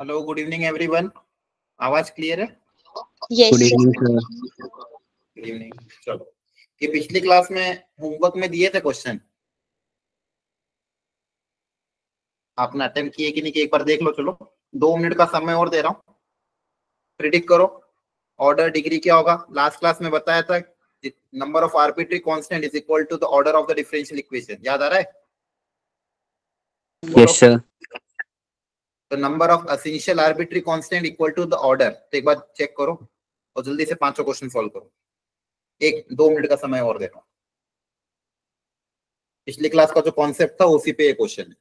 Hello, good evening everyone. आवाज clear है? Good yes evening sir. Good evening. चलो, ये पिछली क्लास में होमवर्क में दिए थे क्वेश्चन, आपने अटेम्प्ट किए कि नहीं कि एक बार देख लो। चलो, 2 मिनट का समय और दे रहा हूँ, प्रिडिक्ट करो ऑर्डर डिग्री क्या होगा। लास्ट क्लास में बताया था number of arbitrary constant is equal to the order of the differential equation. याद आ रहा है? Yes sir. तो number of essential arbitrary constant equal to the order. तो एक बार चेक करो और जल्दी से 5 क्वेश्चन सॉल्व करो। 2 मिनट का समय और दे रहा हूँ। पिछली क्लास का जो कॉन्सेप्ट था उसी पे ये क्वेश्चन है।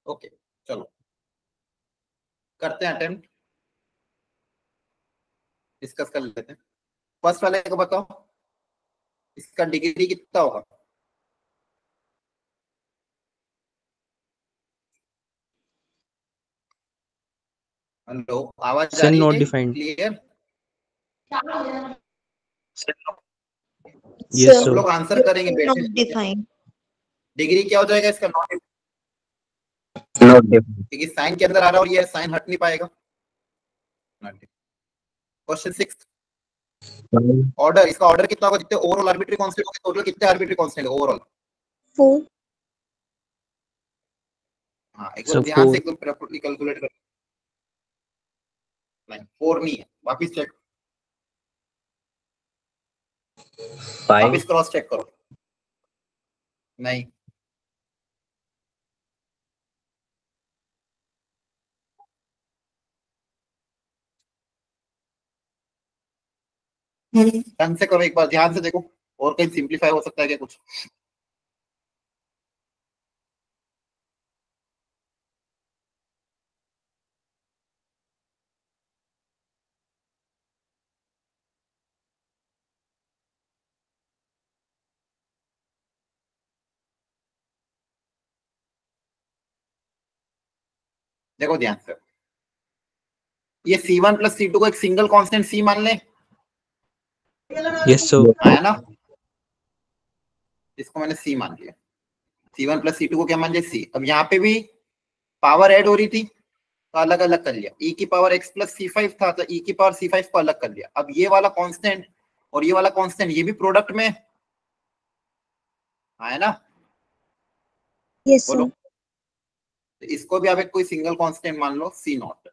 ओके, चलो करते हैं अटेम्प्ट, डिस्कस कर लेते हैं। फर्स्ट वाले को बताओ, इसका डिग्री कितना होगा? हेलो, आवाज आ सर रही नॉट है डिफाइंड। क्लियर? यस सर सब सर। लोग आंसर करेंगे बैठ नॉट के। डिफाइंड। डिग्री क्या हो जाएगा इसका? Not, not defined. क्योंकि साइन के अंदर आ रहा है और ये साइन हट नहीं पाएगा। Question 6, order. इसका ऑर्डर कितना होगा? जितने ओवरऑल आर्बिट्री कांस्टेंट होंगे, टोटल कितने आर्बिट्री कांस्टेंट है ओवरऑल? 4 हाँ, एक सर बार ध्यान से 4 एकदम प्रॉपर्ली कैलकुलेट कर। नहीं, 4 नहीं है, वापिस चेक, 5 वापिस क्रॉस चेक करो। नहीं, ढंग से करो, एक बार ध्यान से देखो, और कहीं सिंप्लीफाई हो सकता है क्या कुछ? देखो ध्यान से, ये C1 प्लस C2 को एक सिंगल कांस्टेंट C मान लें, यस सर। आया ना, इसको मैंने C मान लिया, C1 प्लस C2 को क्या मान लिया, C। अब यहाँ पे भी पावर ऐड हो रही थी तो अलग अलग कर लिया, e की पावर x प्लस C5 था तो e की पावर C5 को अलग कर लिया। अब ये वाला कांस्टेंट और ये वाला कांस्टेंट ये भी प्रोडक्ट में आया ना, यस बोलो। सर। तो इसको भी आप एक कोई सिंगल कांस्टेंट मान लो C0।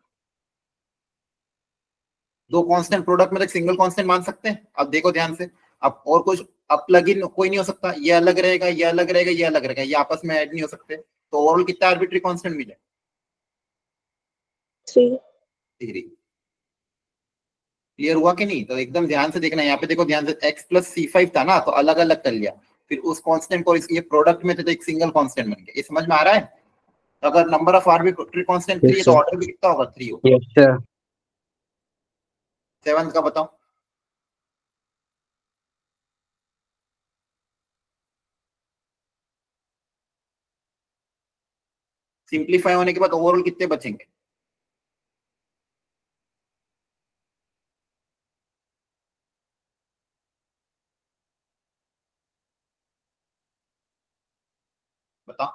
दो कांस्टेंट प्रोडक्ट में तो सिंगल कांस्टेंट मान सकते हैं। अब देखो ध्यान से, अब और कुछ, अब प्लग इन कोई नहीं हो सकता, ये अलग रहेगा, ये अलग रहेगा, ये अलग रहेगा, ये आपस में ऐड नहीं हो सकते, तो ओवरऑल कितना आर्बिट्री कांस्टेंट मिले, 3। 3। क्लियर हुआ कि नहीं? तो एकदम ध्यान से देखना, यहाँ पे देखो ध्यान से, x प्लस C5 था ना तो अलग अलग कर लिया, फिर उस कांस्टेंट को ये प्रोडक्ट में थे तो एक सिंगल कांस्टेंट बन गया। ये समझ में आ रहा है? तो अगर नंबर ऑफ आर्बिट्री कांस्टेंट 3 है तो ऑर्डर भी कितना होगा, 3 होगा। Yes sir. 7th का बताओ। सिंप्लीफाई होने के बाद ओवरऑल कितने बचेंगे? बताओ।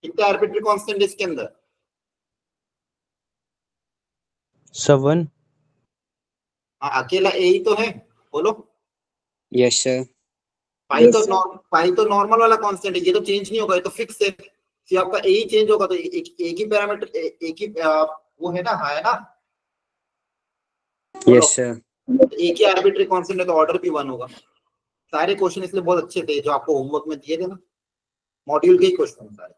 कितने आर्बिट्री कांस्टेंट इसके अंदर? 7। हाँ, अकेला ए ही तो है, बोलो। Yes sir. पाई Yes, तो sir. पाई तो नॉर्मल वाला कांस्टेंट है, ये तो चेंज नहीं होगा, ये तो फिक्स है। तो आपका ए ही चेंज होगा तो एक ही पैरामीटर, एक ही वो है ना, हाँ है ना, बोलो। Yes sir. तो एक ही आर्बिट्री कांस्टेंट है तो ऑर्डर भी 1 होगा। सारे क्वेश्चन इसलिए बहुत अच्छे थे जो आपको होमवर्क में दिए थे ना, मॉड्यूल के ही क्वेश्चन सारे।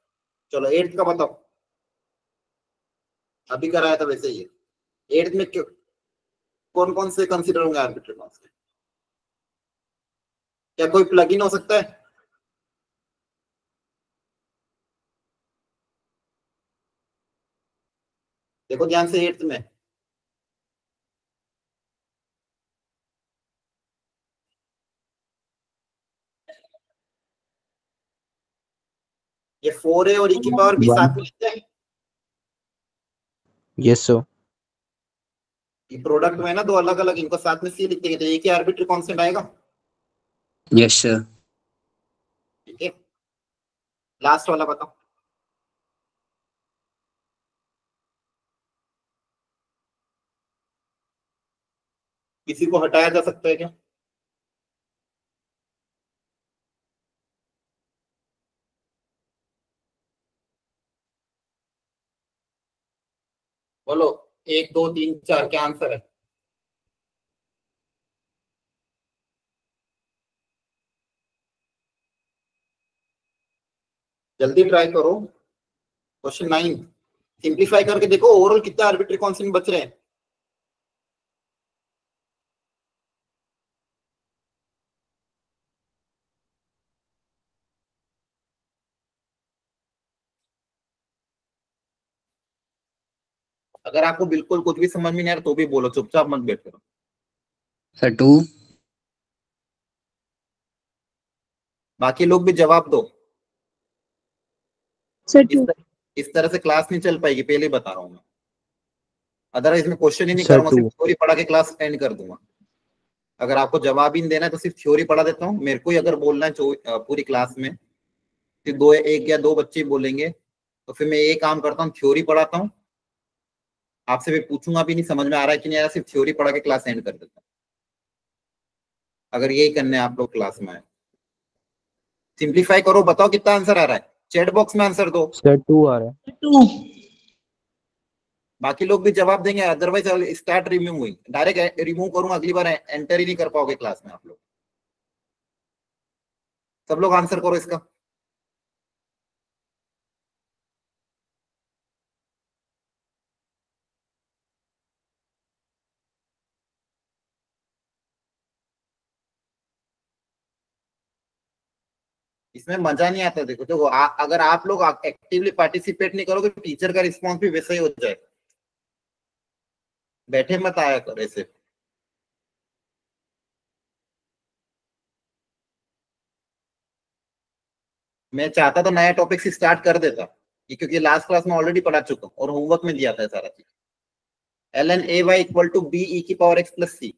चलो 8th का बताओ, अभी कराया था वैसे ही। 8th में कौन कौन से कंसिडर होंगे आर्बिट्री कांस्टेंट? क्या कोई प्लग इन हो सकता है? देखो ध्यान से 8th में, ये 4 है और e की पावर भी साथ में लिखते हैं, यस सर। ये प्रोडक्ट में है ना, दो अलग अलग, इनको साथ में सी लिखते हैं तो एक ही आर्बिट्री कांस्टेंट आएगा। Yes sir. ठीक है, लास्ट वाला बताओ। किसी को हटाया जा सकता है क्या? बोलो, 1 2 3 4 क्या आंसर है? जल्दी ट्राई करो। क्वेश्चन 9 सिंप्लीफाई करके देखो ओवरऑल कितना आर्बिट्री कांस्टेंट बच रहे हैं। अगर आपको बिल्कुल कुछ भी समझ में नहीं आ रहा तो भी बोलो, चुपचाप मत बैठ करो। सर 2। बाकी लोग भी जवाब दो। सर इस 2। इस तरह से क्लास नहीं चल पाएगी, पहले ही बता रहा हूँ मैं। अदरवाइज मैं क्वेश्चन ही नहीं सर करूंगा, सिर्फ 2। थ्योरी पढ़ा के क्लास एंड कर दूंगा। अगर आपको जवाब ही नहीं देना है तो सिर्फ थ्योरी पढ़ा देता हूँ। मेरे को ही अगर बोलना है पूरी क्लास में, फिर एक या दो बच्चे बोलेंगे तो फिर मैं ये काम करता हूँ, थ्योरी पढ़ाता हूँ, आपसे भी पूछूंगा भी नहीं समझ में आ रहा है कि नहीं आ रहा, सिर्फ थ्योरी पढ़ा के क्लास एंड कर देता हूँ। अगर यही करने आप लोग क्लास में आए, सिंप्लीफाई करो, बताओ कितना आंसर आ रहा है, चैट बॉक्स में आंसर दो। सर 2 आ रहा है। 2। बाकी लोग भी जवाब देंगे, otherwise start removing, direct remove करूंगा, अगली बार एंटर ही नहीं कर पाओगे क्लास में आप लोग। सब लोग आंसर करो इसका। इसमें मजा नहीं आता। देखो अगर आप लोग एक्टिवली पार्टिसिपेट नहीं करोगे तो टीचर का रिस्पॉन्स भी वैसा ही हो जाएगा। बैठे मत आया कर ऐसे। मैं चाहता तो नया टॉपिक से स्टार्ट कर देता ये, क्योंकि लास्ट क्लास में ऑलरेडी पढ़ा चुका हूँ और होमवर्क में दिया था सारा चीज। ln ay equal to B E की पावर एक्स प्लस सी।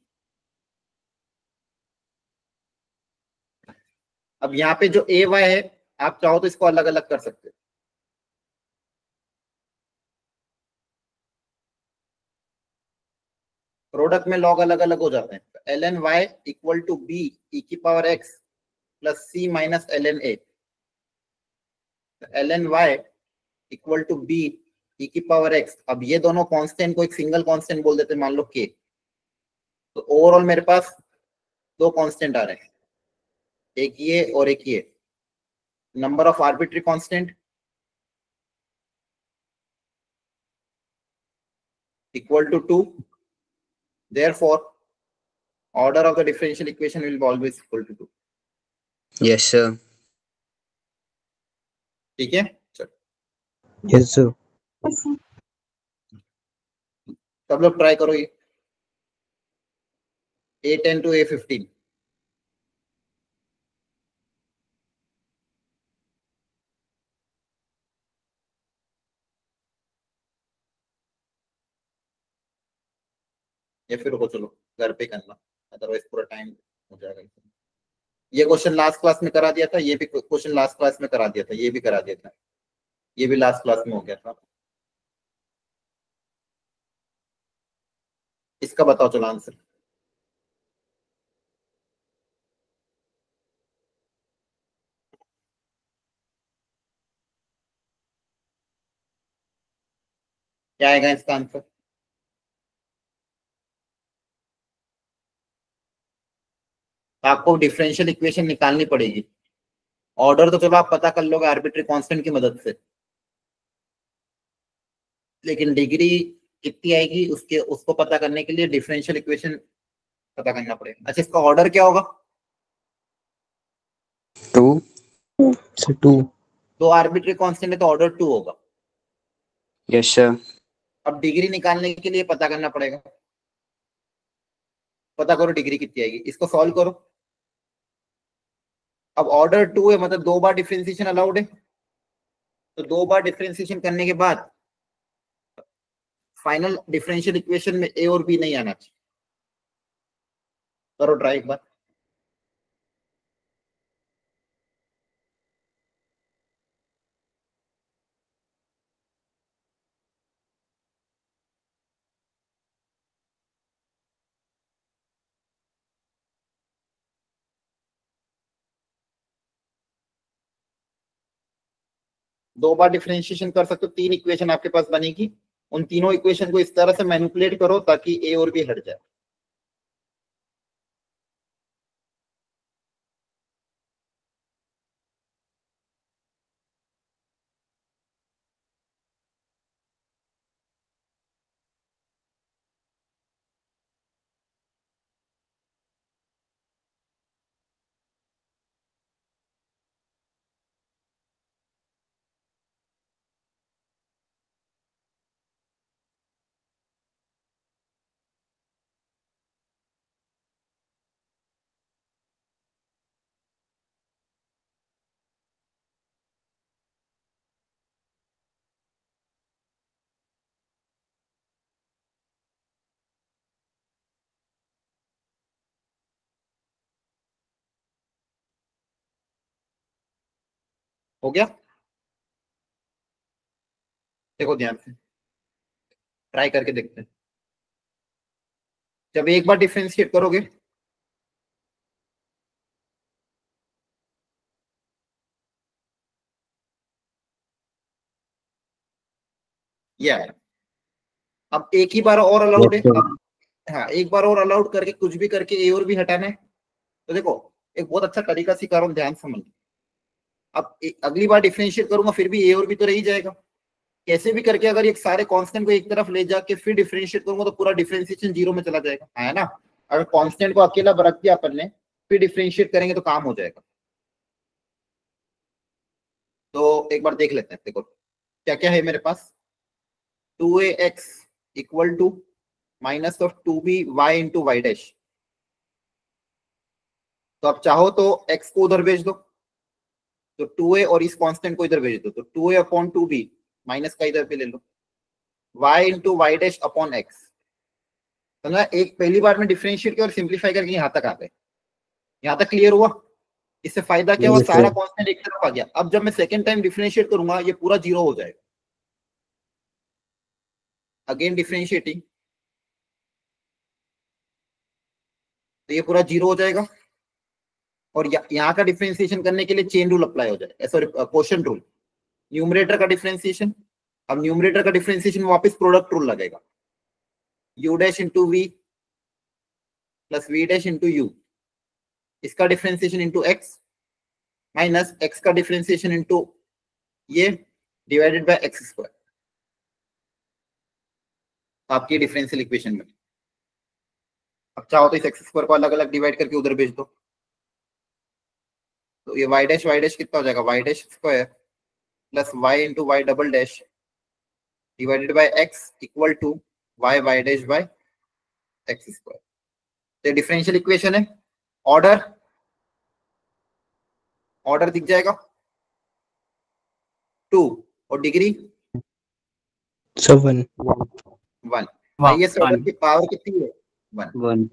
अब यहाँ पे जो ए वाई है, आप चाहो तो इसको अलग अलग कर सकते हो। प्रोडक्ट में लॉग अलग अलग हो जाते हैं। ln y equal to B E की power x plus c minus ln a। ln y equal to B E की पावर एक्स। अब ये दोनों कांस्टेंट को एक सिंगल कांस्टेंट बोल देते हैं, मान लो के। तो ओवरऑल मेरे पास दो कांस्टेंट आ रहे हैं, एक ये और एक ये। Number of arbitrary constant equal to 2। Therefore order of the differential equation will be always equal to 2। Yes, sir. ठीक है, चलो Yes, sir. सब लोग ट्राई करो ये A10 to A15। या फिर रुको, चलो घर पे करना, अदरवाइज पूरा टाइम हो जाएगा। ये क्वेश्चन लास्ट क्लास में करा दिया था, ये भी क्वेश्चन लास्ट क्लास में करा दिया था, ये भी करा दिया था, ये भी लास्ट क्लास में हो गया था। इसका बताओ चलो आंसर। क्या आएगा इसका आंसर? आपको डिफरेंशियल इक्वेशन निकालनी पड़ेगी। ऑर्डर तो चलो आप पता कर लोगे आर्बिट्री कांस्टेंट की मदद से, लेकिन डिग्री कितनी आएगी उसके उसको पता करने के लिए डिफरेंशियल इक्वेशन पता करना पड़ेगा। अच्छा, इसका ऑर्डर क्या होगा? 2. So 2. दो आर्बिट्री कांस्टेंट है तो ऑर्डर 2 होगा। Yes, sir. अब डिग्री निकालने के लिए पता करना पड़ेगा। पता करो डिग्री कितनी आएगी, इसको सॉल्व करो। अब ऑर्डर 2 है, मतलब 2 बार डिफरेंशिएशन अलाउड है, तो 2 बार डिफरेंशिएशन करने के बाद फाइनल डिफरेंशियल इक्वेशन में ए और बी नहीं आना चाहिए। करो ट्राई एक बार। दो बार डिफरेंशिएशन कर सकते हो, 3 इक्वेशन आपके पास बनेगी। उन तीनों इक्वेशन को इस तरह से मैनिपुलेट करो ताकि ए और बी हट जाए। हो गया? देखो ध्यान से ट्राई करके देखते हैं। जब एक बार डिफरेंशिएट करोगे ये आया। अब एक ही बार और अलाउड Yes, है। sir. अब हाँ, एक बार और अलाउड करके कुछ भी करके ए और बी हटाना है। तो देखो एक बहुत अच्छा तरीका सिखा रहा हूँ, ध्यान समझ। अब अगली बार डिफरेंशिएट करूंगा फिर भी ए और बी तो रह ही जाएगा। कैसे भी करके अगर ये सारे कांस्टेंट को एक तरफ ले जाके फिर डिफरेंशिएट करूंगा तो पूरा डिफरेंशिएशन जीरो में चला जाएगा, है ना। अगर कांस्टेंट को अकेला रख दिया अपन ने, फिर डिफरेंशिएट करेंगे तो काम हो जाएगा। तो एक बार देख लेते हैं। देखो क्या क्या है मेरे पास। 2ax equal to minus of 2b Y into Y dash. तो आप चाहो तो x को उधर भेज दो, तो 2a और इस कांस्टेंट को इधर भेज दो, तो 2a अपॉन 2b माइनस का इधर पे ले लो, y into Y dash upon X. समझा? एक पहली बार में डिफरेंशिएट किया और सिंप्लीफाई करके यहाँ तक आ गए। यहाँ तक क्लियर हुआ? इससे फायदा क्या हुआ, Yes, सारा sir. कांस्टेंट एक तरफ आ गया। अब जब मैं सेकंड टाइम डिफरेंशिएट करूंगा ये पूरा जीरो हो जाएगा। अगेन डिफरेंशिएटिंग, तो ये पूरा जीरो हो जाएगा। और यहाँ का डिफरेंशिएशन करने के लिए चेन रूल अप्लाई हो जाए, सॉरी क्वोशंट रूल। न्यूमरेटर का डिफरेंशिएशन, अब न्यूमरेटर का डिफरेंशिएशन वापस प्रोडक्ट रूल लगेगा, u dash into we plus v dash into u, इसका differentiation into x minus x का डिफरेंशिएशन इंटू ये डिवाइडेड बाय एक्स स्क्वायर। आपकी डिफरेंशियल इक्वेशन में अब चाहो तो इस एक्स स्क्वायर को अलग अलग डिवाइड करके उधर भेज दो, तो ये वाई डैश कितना हो जाएगा, Y dash square plus Y into Y double dash divided by X equal to Y Y dash by x square. तो डिफरेंशियल इक्वेशन है। ऑर्डर ऑर्डर दिख जाएगा 2 और डिग्री 7 1। हाईएस्ट ऑर्डर की पावर कितनी है, 1। 1.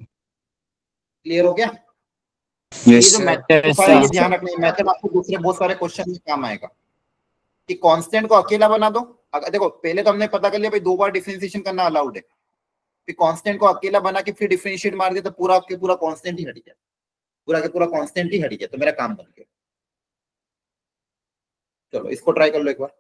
क्लियर हो गया? Yes, ये जो sir. मेथड है ये ध्यान रखना, मेथड आपको दूसरे बहुत सारे क्वेश्चन में काम आएगा कि कांस्टेंट को अकेला बना दो। अगर देखो पहले तो हमने पता कर लिया भाई 2 बार डिफरेंशिएशन करना अलाउड है, फिर कांस्टेंट को अकेला बना के फिर डिफरेंशिएट मार दिया तो पूरा के पूरा कांस्टेंट ही हट गया, पूरा के पूरा कांस्टेंट ही हट गया, तो मेरा काम बन गया। चलो इसको ट्राई कर लो एक बार।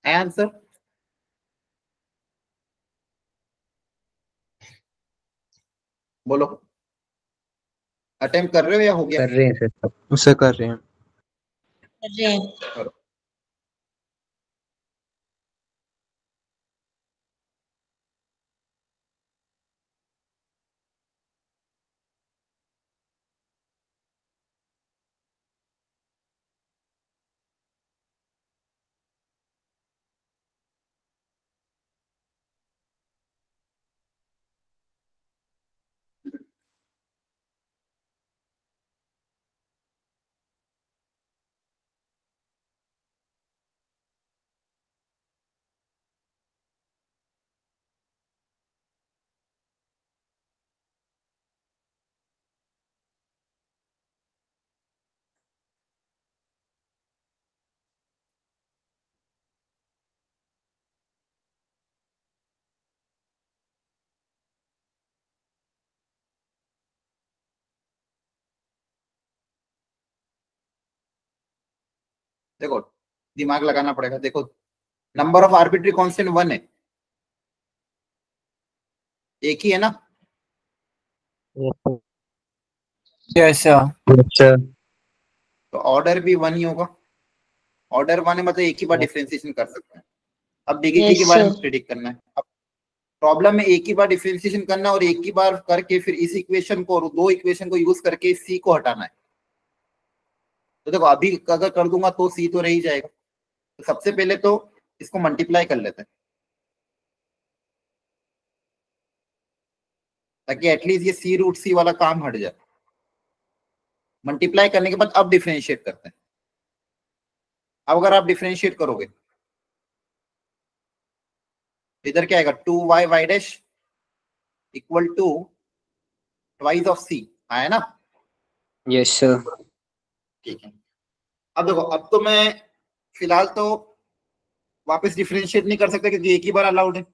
आंसर बोलो, अटेम्प्ट कर रहे हो या हो गया? कर रहे हैं सर. उसे कर रहे हैं। करो। देखो दिमाग लगाना पड़ेगा। देखो नंबर ऑफ आर्बिट्री कांस्टेंट 1 है, एक ही है ना? Yes, sir. Yes, sir. तो ऑर्डर भी वन ही होगा। ऑर्डर वन है मतलब एक ही बार डिफरेंशिएशन कर सकते हैं। अब डिग्री Yes, के बारे sir. में प्रिडिक्ट करना है। अब प्रॉब्लम में एक ही बार डिफरेंशिएशन करना है और एक ही बार करके फिर इस इक्वेशन को और दो इक्वेशन को यूज करके सी को हटाना है। तो देखो अभी अगर कर दूंगा तो सी तो रह ही जाएगा। तो सबसे पहले तो इसको मल्टीप्लाई कर लेते हैं ताकि एटलीस्ट ये सी रूट सी वाला काम हट जाए। मल्टीप्लाई करने के बाद अब डिफरेंशिएट करते हैं। अब अगर आप डिफरेंशिएट करोगे इधर क्या आएगा, 2y y dash equal to twice of c आया ना। Yes, sir. ठीक है। अब देखो अब तो मैं फिलहाल तो वापस डिफरेंशिएट नहीं कर सकता क्योंकि एक ही बार अलाउड है।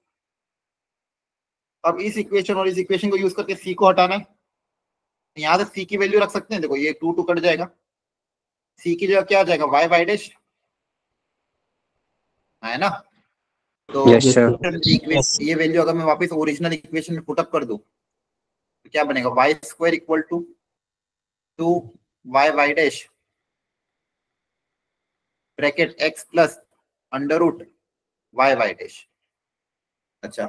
अब इस इक्वेशन और इस इक्वेशन को यूज करके सी को हटाना है। यहाँ से सी की वैल्यू रख सकते हैं। देखो ये 2 कट जाएगा। सी की जगह क्या आ जाएगा, y y डैश है ना। तो Yes, sir. ये वैल्यू अगर मैं वापस ओरिजिनल इक्वेशन में पुटअप कर दूं तो क्या बनेगा, Y square equal to 2y y dash bracket x plus under root y y dash. अच्छा,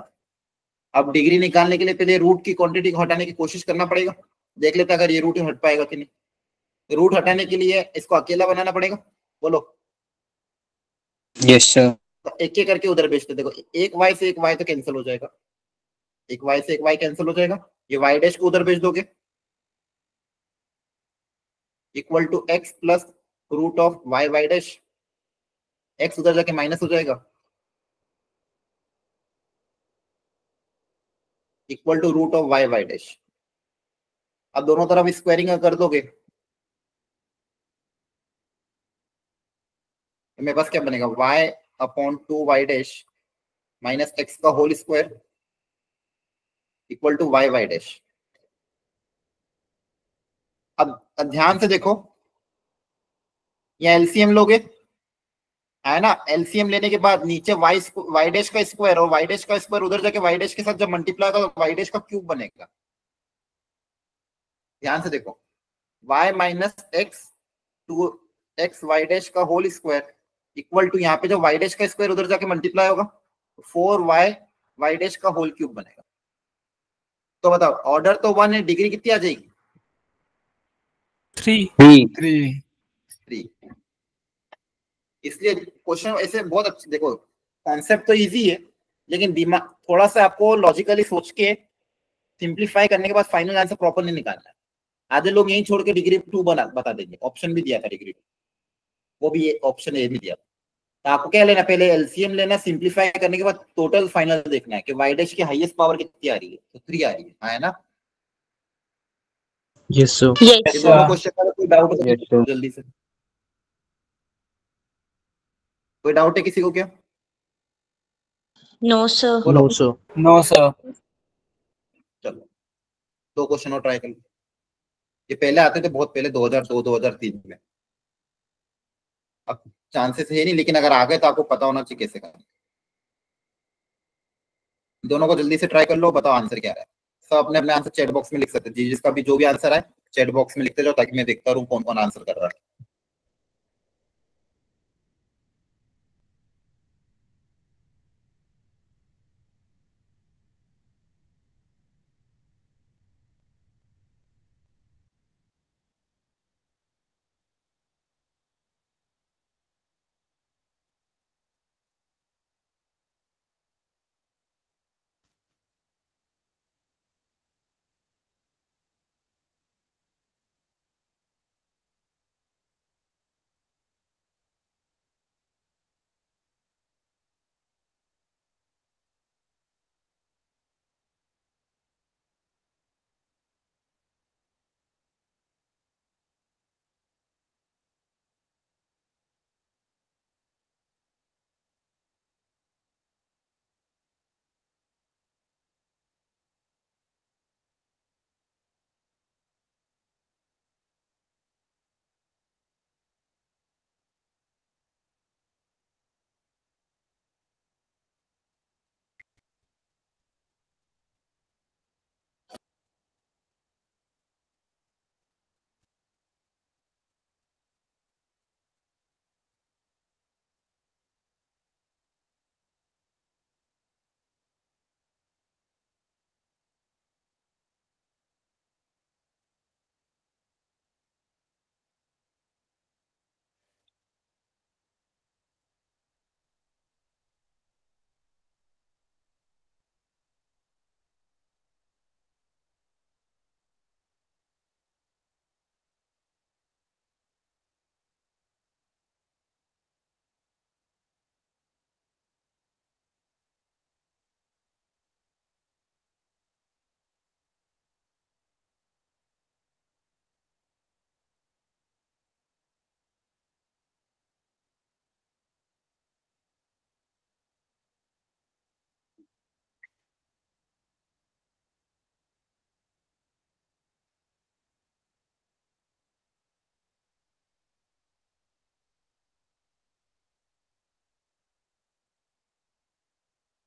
अब डिग्री निकालने के लिए पहले रूट की क्वांटिटी को हटाने की कोशिश करना पड़ेगा। देख लेते हैं अगर ये रूट हट पाएगा कि नहीं। रूट हटाने के लिए इसको अकेला बनाना पड़ेगा। बोलो। Yes, sir. तो एक एक करके उधर भेजते। देखो एक y से एक y तो कैंसिल हो जाएगा, एक y से एक y कैंसिल हो जाएगा। ये y डैश को उधर भेज दोगे equal to x plus root of y y dash. x उधर जाके माइनस हो जाएगा equal to root of y y dash. अब दोनों तरफ स्क्वायरिंग कर दोगे तो मेरे पास क्या बनेगा, y upon 2y dash minus x का whole square equal to y y dash. अब ध्यान से देखो, ये एलसीएम लोगे है ना। एलसीएम लेने के बाद नीचे y डैश का स्क्वायर और y डैश का स्क्वायर उधर जाके y डैश के साथ जब मल्टीप्लाई होगा तो y डैश का क्यूब बनेगा। ध्यान से देखो, y minus X to X Y dash का होल स्क्वायर इक्वल टू यहाँ पे जो y डैश का स्क्वायर उधर जाके मल्टीप्लाई होगा 4y y डैश का होल क्यूब बनेगा। तो बताओ ऑर्डर तो वन है, डिग्री कितनी आ जाएगी, 3. 3. 3. 3। इसलिए क्वेश्चन ऐसे बहुत अच्छे, देखो कॉन्सेप्ट तो इजी है लेकिन दिमाग थोड़ा सा आपको लॉजिकली सोच के सिंप्लीफाई करने के बाद फाइनल आंसर प्रॉपर नहीं निकालना है। आधे लोग यही छोड़ के डिग्री 2 बता देंगे। ऑप्शन भी दिया था डिग्री 2, वो भी ऑप्शन ए भी दिया। तो आपको क्या लेना, पहले एलसीएम लेना, सिंप्लीफाई करने के बाद टोटल फाइनल देखना है कि वाई डैश की हाईएस्ट पावर कितनी आ रही है। तो 3 आ रही है ना। Yes, sir. ये Yes. दोनों क्वेश्चन का कोई डाउट है Yes, sir. जल्दी से, कोई डाउट है किसी को क्या। No, sir. बोलो। No, sir. No, sir. चलो दो क्वेश्चन और ट्राई कर लो। ये पहले आते थे बहुत पहले 2002 2003 में। अब चांसेस है नहीं लेकिन अगर आ गए तो आपको पता होना चाहिए कैसे करना। दोनों को जल्दी से ट्राई कर लो, बताओ आंसर क्या है। सब अपने अपने आंसर चैट बॉक्स में लिख सकते हैं। जिसका भी जो भी आंसर है चैट बॉक्स में लिखते जाओ ताकि मैं देखता रहूं कौन कौन आंसर कर रहा है।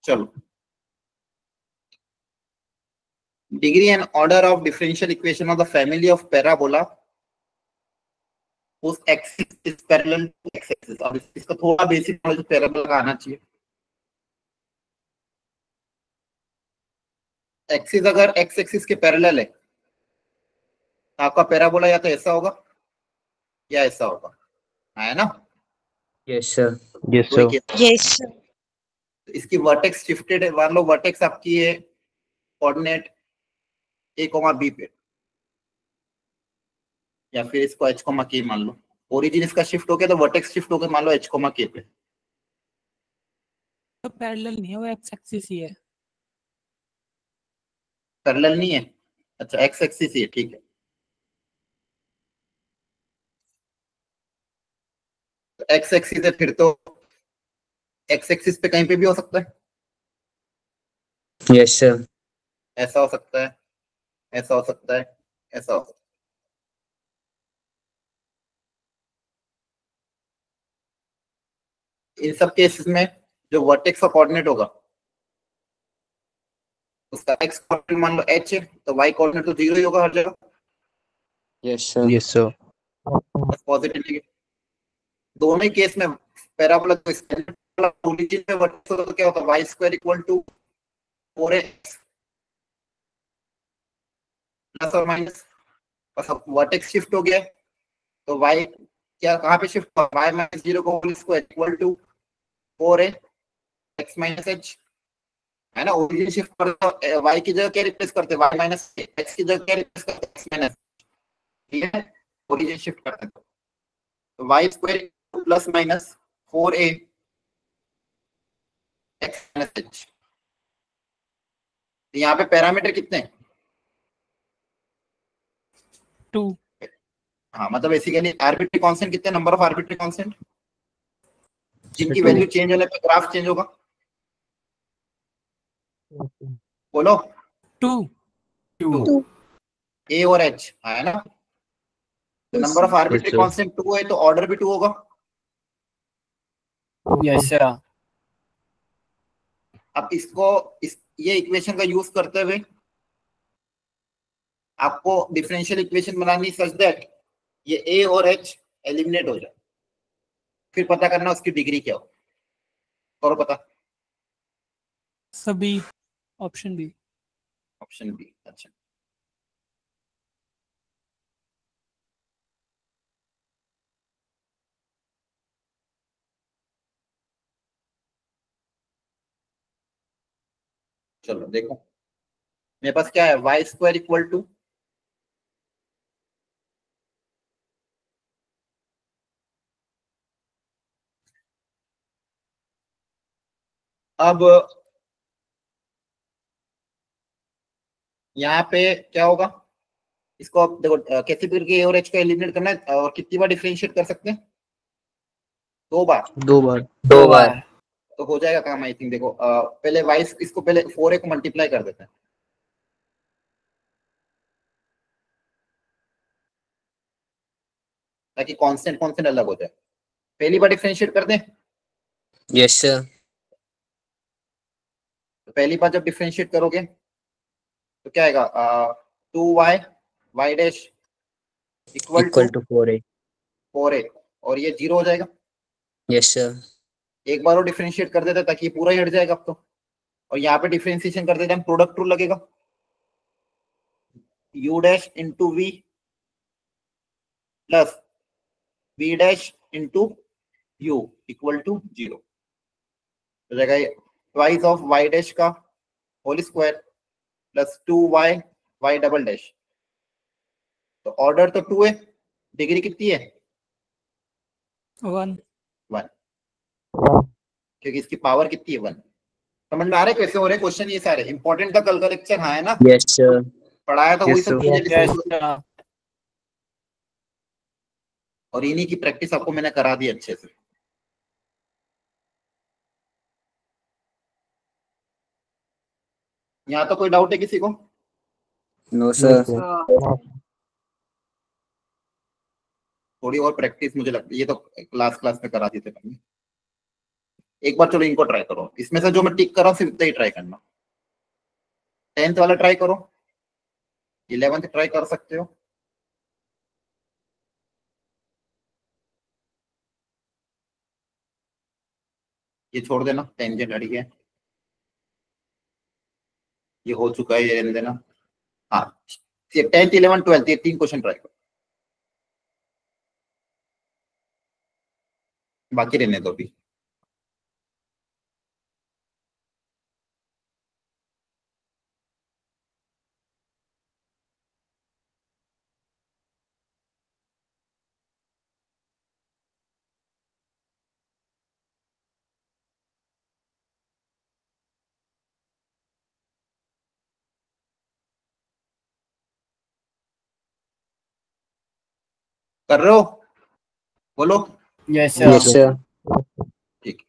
चलो, degree and order of differential equation of the family of parabola whose axis is parallel to x axis। अब इसका थोड़ा बेसिक नॉलेज पैराबोला का आना चाहिए। एक्सिस अगर एक्स एक्सिस के पैरेलल है तो आपका पैराबोला या तो ऐसा होगा या ऐसा होगा, है ना? Yes, sir. Yes, कोई sir. Case Yes, sir. इसकी वर्टेक्स शिफ्टेड है, मान लो वर्टेक्स आपकी है कोऑर्डिनेट a, b पे, या फिर इसको h, k मान लो। ओरिजिन इसका शिफ्ट हो गया तो वर्टेक्स शिफ्ट हो गया मान लो h, k पे। तो पैरेलल नहीं है, वो एक्स एक्सिस ही है। पैरेलल नहीं है? अच्छा, एक्स एक्सिस ही है, ठीक है। तो एक्स एक्सिस है, फिर तो एक्स एक्सिस पे कहीं पे भी हो सकता है। Yes, sir. ऐसा हो सकता है, ऐसा हो सकता है, ऐसा हो सकता है। इन सब केसेस में जो वर्टेक्स का कोऑर्डिनेट होगा उसका एक्स कोऑर्डिनेट मान लो h है तो y कोऑर्डिनेट तो 0 ही होगा हर जगह। Yes, sir. Yes, sir. Positive negative दोनों ही केस में पैराबोला तो ओरिजिन में वर्टेक्स होता तो क्या होता, y square equal to 4x plus और माइनस, बस अब वर्टेक्स शिफ्ट हो गया तो y क्या कहाँ पे शिफ्ट हुआ, y माइनस 0 को whole square equal to 4a x minus h, है ना? ओरिजिन शिफ्ट करते y की जगह क्या रिप्लेस करते, y माइनस x की जगह क्या रिप्लेस करते, x माइनस, ठीक है? ओरिजिन शिफ्ट करते तो y square plus minus 4a x minus h। यहाँ पे पैरामीटर कितने हैं? 2। हाँ, मतलब बेसिकली आर्बिट्री कांस्टेंट कितने, नंबर ऑफ आर्बिट्री कांस्टेंट जिनकी Two. वैल्यू चेंज होने पे ग्राफ चेंज होगा। बोलो। 2 ए और एच, है ना? तो number of arbitrary sir. Constant 2 है तो ऑर्डर भी 2 होगा। Yes sir. अब इसको ये इक्वेशन का यूज करते हुए आपको डिफरेंशियल इक्वेशन बनानी सच दैट ये ए और एच एलिमिनेट हो जाए, फिर पता करना उसकी डिग्री क्या हो। करो पता। सभी ऑप्शन बी। ऑप्शन बी, अच्छा। चलो देखो, मेरे पास क्या है, वाई स्क्वायर इक्वल टू अब यहाँ पे क्या होगा, इसको आप देखो कैसे भी करके ए और एच का एलिमिनेट करना है और कितनी बार डिफरेंशिएट कर सकते हैं, 2 बार। 2 बार. 2 बार. तो हो जाएगा काम आई थिंक। देखो पहले वाई इसको पहले 4a को मल्टीप्लाई कर देते हैं, ताकि कांस्टेंट कांस्टेंट अलग हो जाए। पहली बार डिफरेंशिएट कर दें Yes, sir. तो पहली बार जब डिफरेंशिएट करोगे तो क्या आएगा, 2y y dash equal Equal to 4a. 4a और ये 0 हो जाएगा। Yes, sir. एक बार वो डिफरेंशिएट कर देते हैं ताकि पूरा ही हट जाएगा अब तो, और यहाँ पे डिफरेंशिएशन कर देते हैं, प्रोडक्ट रूल लगेगा, u dash into we plus v dash into u equal to 0 हो जाएगा। ट्वाइस ऑफ y डैश का whole square plus 2y y double dash. तो ऑर्डर तो 2 है, डिग्री कितनी है, 1। 1, क्योंकि इसकी पावर कितनी है, 1। समझ में आ रहा है कैसे हो रहे क्वेश्चन ये सारे इंपॉर्टेंट का कल का लेक्चर है ना, Yes, sir. पढ़ाया था वही Yes, सब sir. चीजें, और इन्हीं की प्रैक्टिस आपको मैंने करा दी अच्छे से। यहाँ तो कोई डाउट है किसी को? No, sir. थोड़ी और प्रैक्टिस मुझे लगती है, ये तो क्लास में करा दी थे मैंने। एक बार चलो इनको ट्राई करो, इसमें से जो मैं टिक कर रहा हूँ सिर्फ इतना ही ट्राई करना। 10th वाला ट्राई करो, 11th ट्राई कर सकते हो। ये छोड़ देना, टेंजेंट हट गया, ये हो चुका है, ये रहने देना। हाँ, 10th 11th 12th ये 3 क्वेश्चन ट्राई करो, बाकी रहने दो अभी। कर रहे हो, बोलो। Yes, Yes, sir. sir. ठीक है।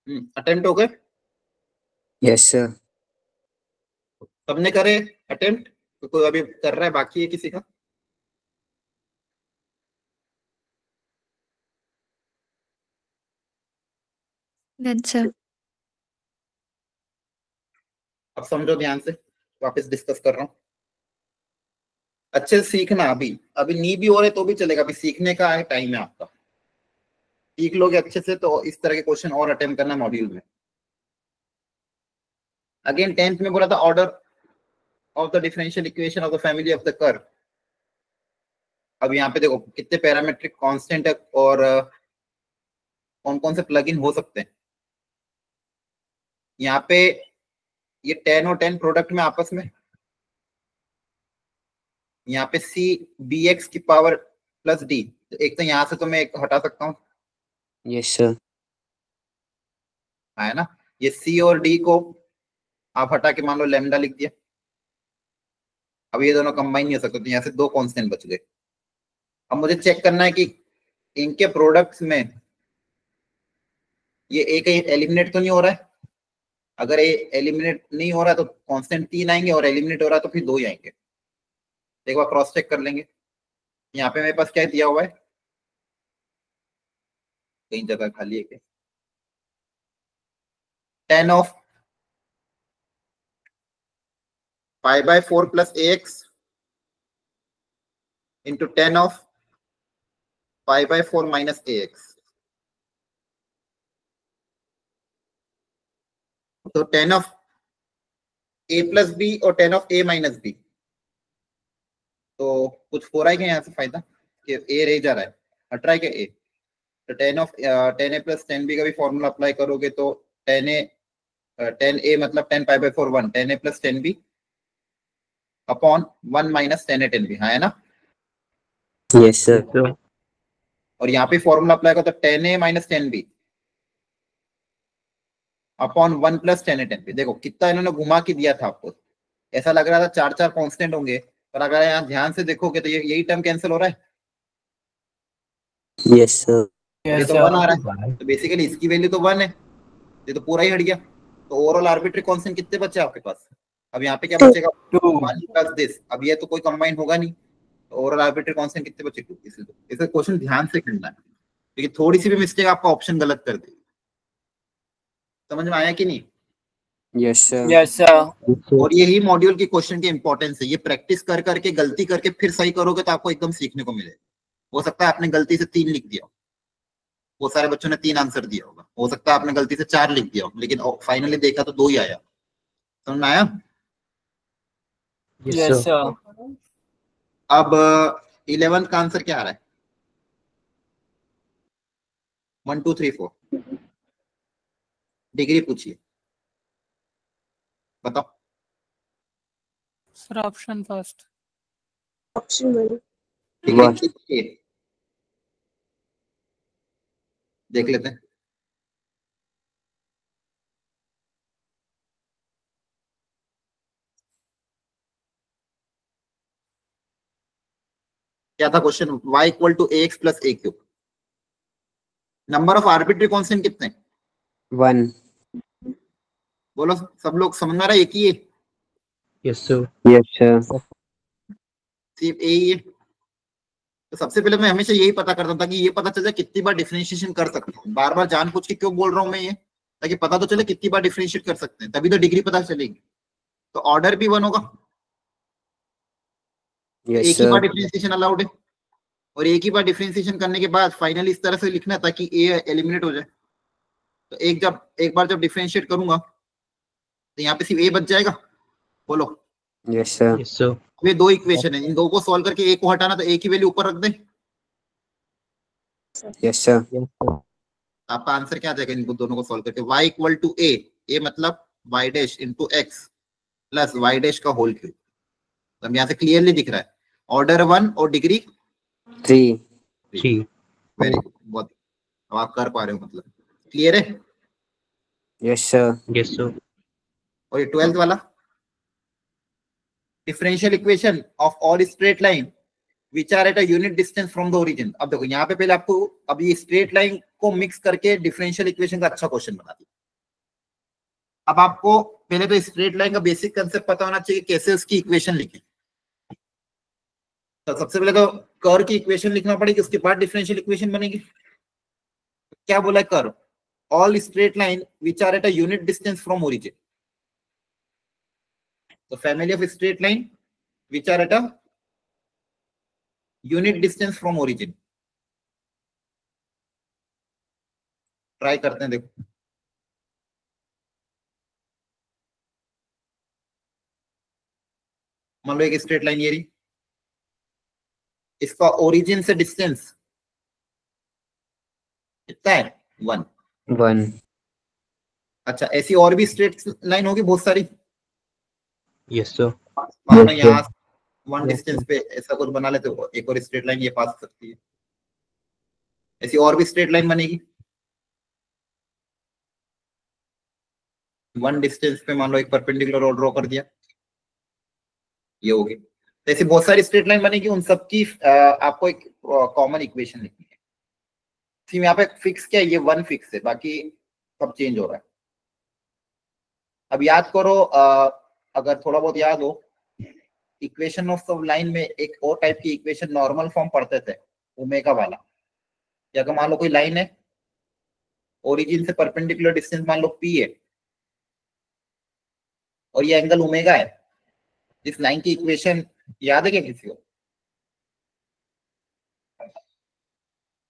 अटेम्प्ट हो गए? Yes, sir. सबने करे अटेम्प्ट? तो कोई अभी कर रहा है, बाकी है किसी का? None, sir. अब समझो ध्यान से, वापस डिस्कस कर रहा हूँ। अच्छे से सीखना। अभी अभी नहीं भी हो रहे तो भी चलेगा, अभी सीखने का है, टाइम है आपका। सीख लोगे अच्छे से तो इस तरह के क्वेश्चन और अटेम्प्ट करना मॉड्यूल में। अगेन 10th में बोला था order of the differential equation of the family of the curve. अब यहाँ पे देखो कितने पैरामेट्रिक कांस्टेंट है और कौन कौन से प्लग इन हो सकते हैं। यहाँ पे ये 10 और 10 प्रोडक्ट में आपस में, यहाँ पे सी बी एक्स की पावर प्लस डी, एक तो यहाँ से तो मैं एक हटा सकता हूँ, Yes, sir. है ना। ये सी और डी को आप हटा के मान लो लैम्डा लिख दिया। अब ये दोनों कंबाइन नहीं हो सकते, तो यहाँ से दो कांस्टेंट बच गए। अब मुझे चेक करना है कि इनके प्रोडक्ट्स में ये एक एलिमिनेट तो नहीं हो रहा है। अगर ये एलिमिनेट नहीं हो रहा है तो कांस्टेंट 3 आएंगे, और एलिमिनेट हो रहा है तो फिर 2 ही आएंगे। एक बार क्रॉस चेक कर लेंगे। यहाँ पे मेरे पास क्या दिया हुआ है, कहीं जगह खाली है क्या? 10 of π/4 plus ax into 10 of π/4 minus ax। तो 10 ऑफ a प्लस बी और 10 ऑफ a माइनस बी। तो कुछ हो रहा है क्या यहाँ से फायदा कि a रह जा रहा है, हट रहा है क्या a? तो 10 ऑफ 10a प्लस 10b का भी फॉर्मूला अप्लाई करोगे तो 10a मतलब 10 π/4 1, 10a plus 10b upon 1 minus 10a 10b, है ना। Yes, sir. और यहाँ पे फॉर्मूला अप्लाई करो तो 10a minus 10b upon 1 plus 10a 10b। देखो कितना इन्होंने घुमा के दिया था आपको, ऐसा लग रहा था 4 कांस्टेंट होंगे, पर अगर यहाँ ध्यान से देखोगे तो यही टर्म कैंसिल हो रहा है। Yes, sir. ये तो 1 आ रहा है, तो बेसिकली इसकी वैल्यू तो 1 है, ये तो पूरा ही हट गया। तो ओवरऑल आर्बिट्री कांस्टेंट कितने बचे आपके पास? अब यहाँ पे क्या बचेगा? 1 प्लस दिस। अब ये तो कोई कंबाइन होगा नहीं, तो ओवरऑल आर्बिट्री कांस्टेंट कितने बचे? 2। इसे क्वेश्चन ध्यान से करना है, क्योंकि थोड़ी सी भी मिस्टेक आपका ऑप्शन गलत कर देगी। समझ में आया कि नहीं? Yes, sir. Yes, sir. और यही मॉड्यूल की क्वेश्चन की इंपॉर्टेंस है। ये प्रैक्टिस कर करके गलती करके फिर सही करोगे तो आपको एकदम सीखने को मिलेगा। हो सकता है आपने गलती से 3 लिख दिया, वो सारे बच्चों ने 3 आंसर दिया होगा। हो सकता है आपने गलती से 4 लिख दिया हो, लेकिन फाइनली देखा तो 2 ही आया। समझ में आया? Yes, sir. अब 11th का आंसर क्या आ रहा है? 1 2 3 4 डिग्री पूछिए, बताओ। Sir, option first. Option 1. Degree One. किसकी है? देख लेते हैं। क्या था question? y equal to ax plus a cube. Number of arbitrary constant कितने? 1. बोलो सब लोग, समझ में आ रहा है? एक ही है, Yes, sir. Yes, sir. सिर्फ ए ही है। तो सबसे पहले मैं हमेशा यही पता करता था कि ये पता चल जाए कितनी बार डिफरेंशिएशन कर सकते हैं। बार बार जानबूझ के क्यों बोल रहा हूँ मैं ये, ताकि पता तो चले कितनी बार डिफरेंशिएट कर सकते हैं, तभी तो डिग्री पता चलेगी। तो ऑर्डर भी 1 होगा, Yes, एक ही बार sir. डिफरेंशिएशन अलाउड है, और एक ही बार डिफरेंशिएशन करने के बाद फाइनली इस तरह से लिखना ताकि ए एलिमिनेट हो जाए। तो एक बार जब डिफरेंशिएट करूंगा तो यहाँ पे सिर्फ ए बच जाएगा। बोलो। Yes, sir. Yes, sir. ये 2 इक्वेशन है, इन 2 को सॉल्व करके ए को हटाना, तो ए की वैल्यू ऊपर रख दे। Yes, sir. Yes, sir. आपका आंसर क्या आ जाएगा इन दोनों को सॉल्व करके? y इक्वल टू ए मतलब y dash into x plus y dash का होल क्यूब। तो यहाँ से क्लियरली दिख रहा है ऑर्डर 1 और डिग्री 3. 3. वेरी गुड, बहुत। अब आप कर पा रहे हो, मतलब क्लियर है। Yes, sir. Yes, sir. और ये 12th वाला differential equation of all straight line which are at a unit distance from the origin. अब देखो यहाँ पे पहले आपको अब ये स्ट्रेट लाइन को मिक्स करके डिफरेंशियल इक्वेशन का अच्छा क्वेश्चन बना दिया। अब आपको पहले तो स्ट्रेट लाइन का बेसिक कंसेप्ट पता होना चाहिए, कैसे उसकी इक्वेशन लिखें। तो सबसे पहले तो कर्व की इक्वेशन लिखना पड़ेगी, उसके बाद डिफरेंशियल इक्वेशन बनेगी। क्या बोला है curve? All straight line which are at a unit distance from origin. तो family of straight line which are at a unit distance from origin. Try करते हैं, देखो। मान लो एक स्ट्रेट लाइन ये रही, इसका ओरिजिन से डिस्टेंस कितना है? 1। 1 अच्छा, ऐसी और भी स्ट्रेट लाइन होगी बहुत सारी। Yes, sir. मान लो Yes, यहाँ 1 Yes, डिस्टेंस पे ऐसा कुछ बना लेते हो, एक और स्ट्रेट लाइन ये पास हो सकती है। ऐसी और भी स्ट्रेट लाइन बनेगी 1 डिस्टेंस पे। मान लो एक परपेंडिकुलर और ड्रॉ कर दिया, ये होगी। तो ऐसी बहुत सारी स्ट्रेट लाइन बनेगी, उन सबकी आपको एक कॉमन इक्वेशन लिखनी है। सिर्फ यहाँ पे फिक्स क्या है? ये 1 फिक्स है, बाकी सब चेंज हो रहा है। अब याद करो, अगर थोड़ा बहुत याद हो, इक्वेशन ऑफ सब लाइन में एक और टाइप की इक्वेशन नॉर्मल फॉर्म पढ़ते थे, ओमेगा वाला। या अगर मान लो कोई लाइन है, ओरिजिन से परपेंडिकुलर डिस्टेंस मान लो पी है, और ये एंगल ओमेगा है, इस लाइन की इक्वेशन याद है क्या किसी को?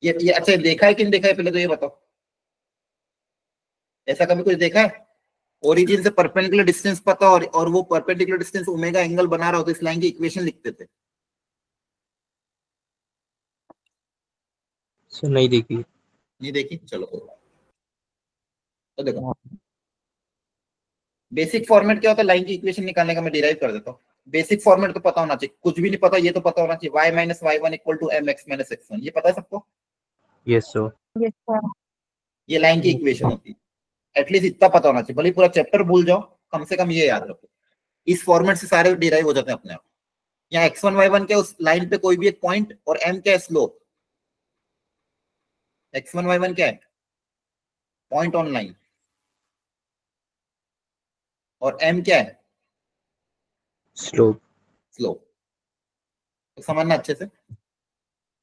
ये अच्छा देखा है कि नहीं देखा है? पहले तो ये बताओ, ऐसा कभी कुछ देखा है? ओरिजिन से परपेंडिकुलर डिस्टेंस पता और वो परपेंडिकुलर डिस्टेंस ओमेगा एंगल बना रहा हो, तो इस लाइन की इक्वेशन लिखते थे। sir. नहीं देखी। नहीं देखी? चलो तो देखो, बेसिक फॉर्मेट क्या होता है लाइन की इक्वेशन निकालने का? मैं डिराइव कर देता हूँ। बेसिक फॉर्मेट तो पता होना चाहिए, कुछ भी नहीं पता ये तो पता होना चाहिए। y minus y1 equal to mx minus x1, ये पता है सबको? Yes, sir. ये लाइन की इक्वेशन होती है, एटलीस्ट इतना पता होना चाहिए। भले पूरा चैप्टर भूल जाओ, कम से कम ये याद रखो। इस फॉर्मेट से सारे डिराइव हो जाते हैं अपने आप। यहाँ x1 y1 क्या, उस लाइन पे कोई भी एक पॉइंट, और m क्या है? स्लोप। x1 y1 क्या है? Point on line. और m क्या है? Slope. स्लोप। तो समझना अच्छे से।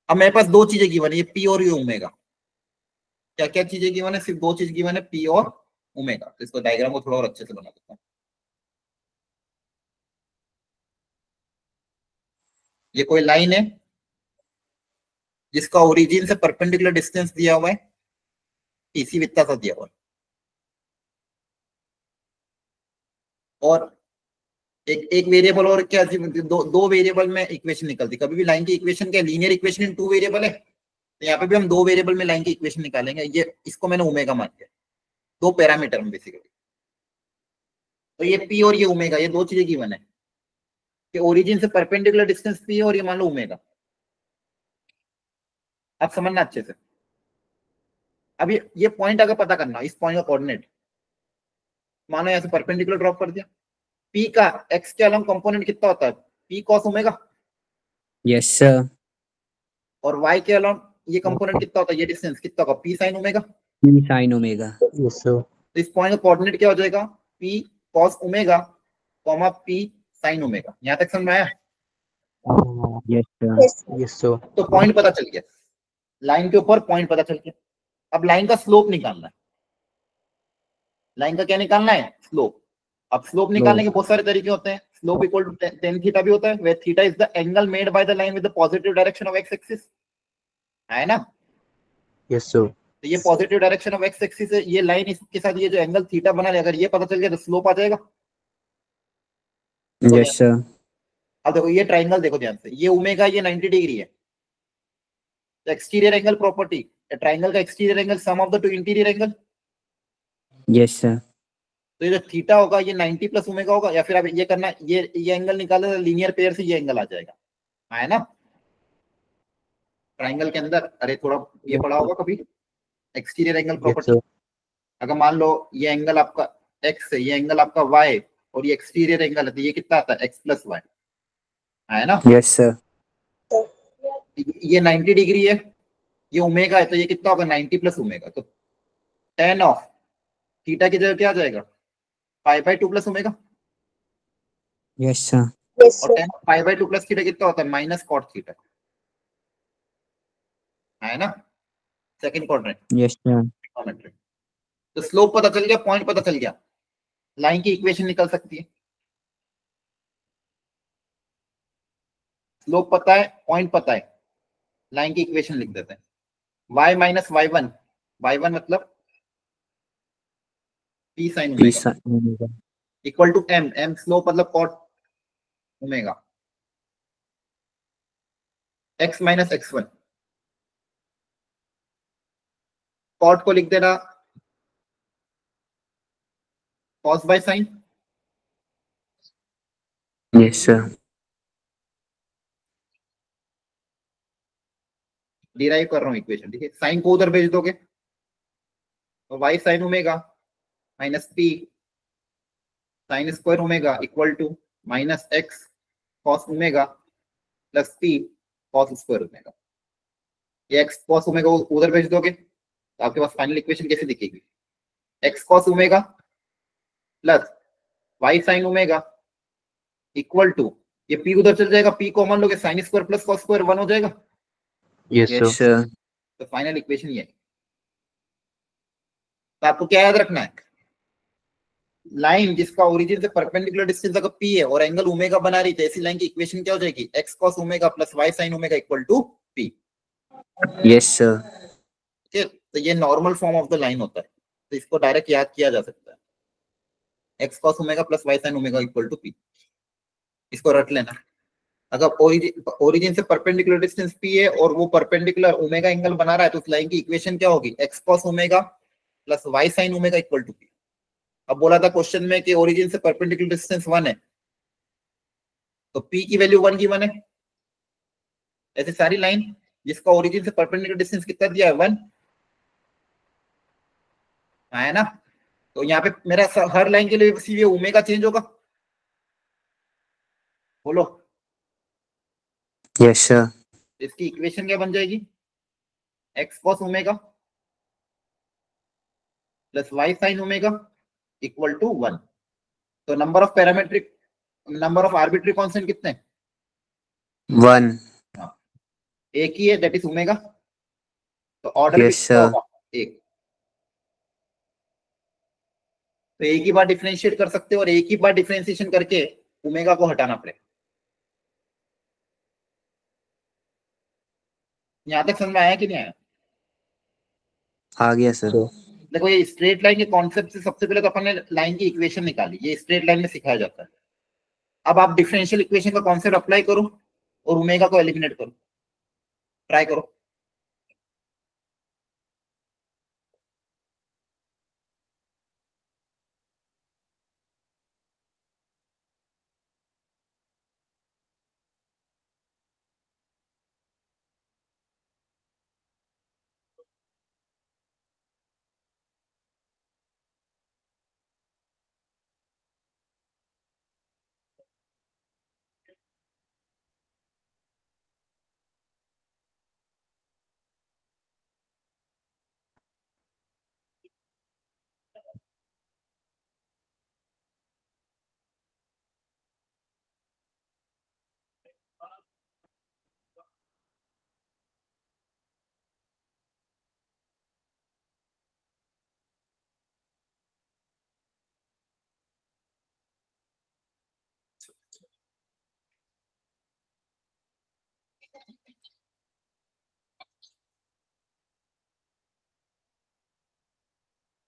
अब मेरे पास दो चीजें गिवन है, ये p और ये ओमेगा। क्या क्या चीजें गिवन है? सिर्फ दो चीज गिवन है, p और ओमेगा। तो इसको डायग्राम को थोड़ा और अच्छे से बना देता हूँ। ये कोई लाइन है जिसका ओरिजिन से परपेंडिकुलर डिस्टेंस दिया हुआ है, इसी वित्ता सा दिया हुआ है। और एक वेरिएबल और क्या, दो वेरिएबल में इक्वेशन निकलती। कभी भी लाइन की इक्वेशन क्या, लीनियर इक्वेशन इन 2 वेरिएबल है, तो यहाँ पे भी हम 2 वेरिएबल में लाइन की इक्वेशन निकालेंगे। ये इसको मैंने ओमेगा मान लिया, 2 पैरामीटर में बेसिकली। तो ये p और ये ओमेगा, ये दो चीजें गिवन है कि ओरिजिन से परपेंडिकुलर डिस्टेंस p है, और ये मान लो ओमेगा। आप समझना अच्छे से। अब ये पॉइंट अगर पता करना, इस पॉइंट का कोऑर्डिनेट, मानो यहाँ से परपेंडिकुलर ड्रॉप कर दिया, p का x के अलोंग कंपोनेंट कितना होता है? p cos omega. yes sir, और y के अलोंग ये कंपोनेंट कितना होता है? ये डिस्टेंस कितना होगा? p sin omega. P sin omega, Yes, sir. तो इस पॉइंट का कोऑर्डिनेट क्या हो जाएगा? p cos omega comma p sin omega. यहाँ तक समझ में आया? yes sir, Yes, sir. तो पॉइंट पता चल गया, लाइन के ऊपर पॉइंट पता चल गया। अब लाइन का स्लोप निकालना है। लाइन का क्या निकालना है? स्लोप। अब स्लोप निकालने के बहुत सारे तरीके होते हैं। Slope equal to tan theta भी होता है, where theta is the angle made by the line with the positive direction of x axis, है ना? Yes, sir. तो ये positive direction of x axis है, ये लाइन इसके साथ ये जो एंगल थीटा बना है, अगर ये पता चल गया तो स्लोप आ जाएगा। yes sir, अब देखो ये ट्राइंगल देखो ध्यान से, ये ओमेगा, ये 90 डिग्री है। तो एक्सटीरियर एंगल प्रॉपर्टी, ट्राइंगल का exterior angle sum of the two interior angle. yes sir, तो ये जो थीटा होगा ये 90 प्लस ओमेगा होगा, या फिर आप ये करना, ये एंगल निकाले तो लीनियर पेयर से ये एंगल आ जाएगा, है ना? ट्राइंगल के अंदर, अरे थोड़ा ये पढ़ा होगा कभी, exterior angle Yes, property. sir. अगर मान लो ये एंगल आपका x है, ये एंगल आपका y, और ये एक्सटीरियर एंगल है, तो ये कितना आता है? x प्लस वाई, है ना? yes sir, ये 90 डिग्री है, ये ओमेगा है, तो ये कितना होगा? 90 प्लस ओमेगा। तो tan ऑफ थीटा की जगह क्या आ जाएगा? Pi by 2 plus omega, Yes, sir. Yes, और sir. tan pi by 2 plus theta कितना होता है? माइनस कॉट थीटा, है ना, second quadrant Yes, sir. Trigonometry. तो स्लोप पता चल गया, पॉइंट पता चल गया, लाइन की इक्वेशन निकल सकती है। स्लोप पता है, पॉइंट पता है, लाइन की इक्वेशन लिख देते हैं। y माइनस y1, y1 मतलब p sin P omega sin omega. Equal to m, m slope मतलब cot omega, x minus x1, cot को लिख देना cos by sin, Yes, sir. Derive कर रहा हूँ इक्वेशन, ठीक है। साइन को उधर भेज दोगे तो y sin omega minus p sin square omega equal to minus x cos omega plus p cos square omega. ये x cos ओमेगा उधर भेज दोगे तो आपके पास फाइनल इक्वेशन कैसे दिखेगी? x cos omega plus y sin omega equal to, ये p उधर चल जाएगा, p कॉमन लोगे, sin square plus cos square 1 हो जाएगा। Yes, Yes, sir. sir. तो फाइनल इक्वेशन ये है। तो आपको क्या याद रखना है? लाइन जिसका ओरिजिन से परपेंडिकुलर डिस्टेंस अगर p है और एंगल ओमेगा बना रही है, ऐसी लाइन की इक्वेशन क्या हो जाएगी? x cos omega plus y sin omega equal to p। Yes, sir. ठीक है, तो ये normal form of the line होता है, तो इसको डायरेक्ट याद किया जा सकता है, x cos omega plus y sin omega equal to p। इसको रट लेना। अगर ओरिजिन से परपेंडिकुलर डिस्टेंस p है और वो परपेंडिकुलर ओमेगा एंगल बना रहा है, तो उस लाइन की इक्वेशन क्या होगी? x cos omega plus y sin omega equal to p। अब बोला था क्वेश्चन में कि ओरिजिन से परपेंडिकुलर डिस्टेंस 1 है, तो p की वैल्यू 1 की 1 है। ऐसे सारी लाइन जिसका ओरिजिन से परपेंडिकुलर डिस्टेंस कितना दिया है? 1, है ना। तो यहाँ पे मेरा हर लाइन के लिए ये ओमेगा चेंज होगा, बोलो। Yes, sir. इसकी इक्वेशन क्या बन जाएगी? x cos omega plus y sin omega equal to 1। तो नंबर ऑफ आर्बिट्री कांस्टेंट कितने? 1. एक ही है, दैट इज ओमेगा। तो ऑर्डर भी Yes, कितना sir. होगा? एक। तो एक ही बार डिफरेंशिएट कर सकते हो और एक ही बार डिफरेंशिएशन करके ओमेगा को हटाना पड़ेगा। यहां तक समझ में आया कि नहीं आया? आ गया सर। So, देखो, ये स्ट्रेट लाइन के कॉन्सेप्ट से सबसे पहले तो अपन ने लाइन की इक्वेशन निकाली, ये स्ट्रेट लाइन में सिखाया जाता है। अब आप डिफरेंशियल इक्वेशन का कॉन्सेप्ट अप्लाई करो और ओमेगा को एलिमिनेट करो, ट्राई करो।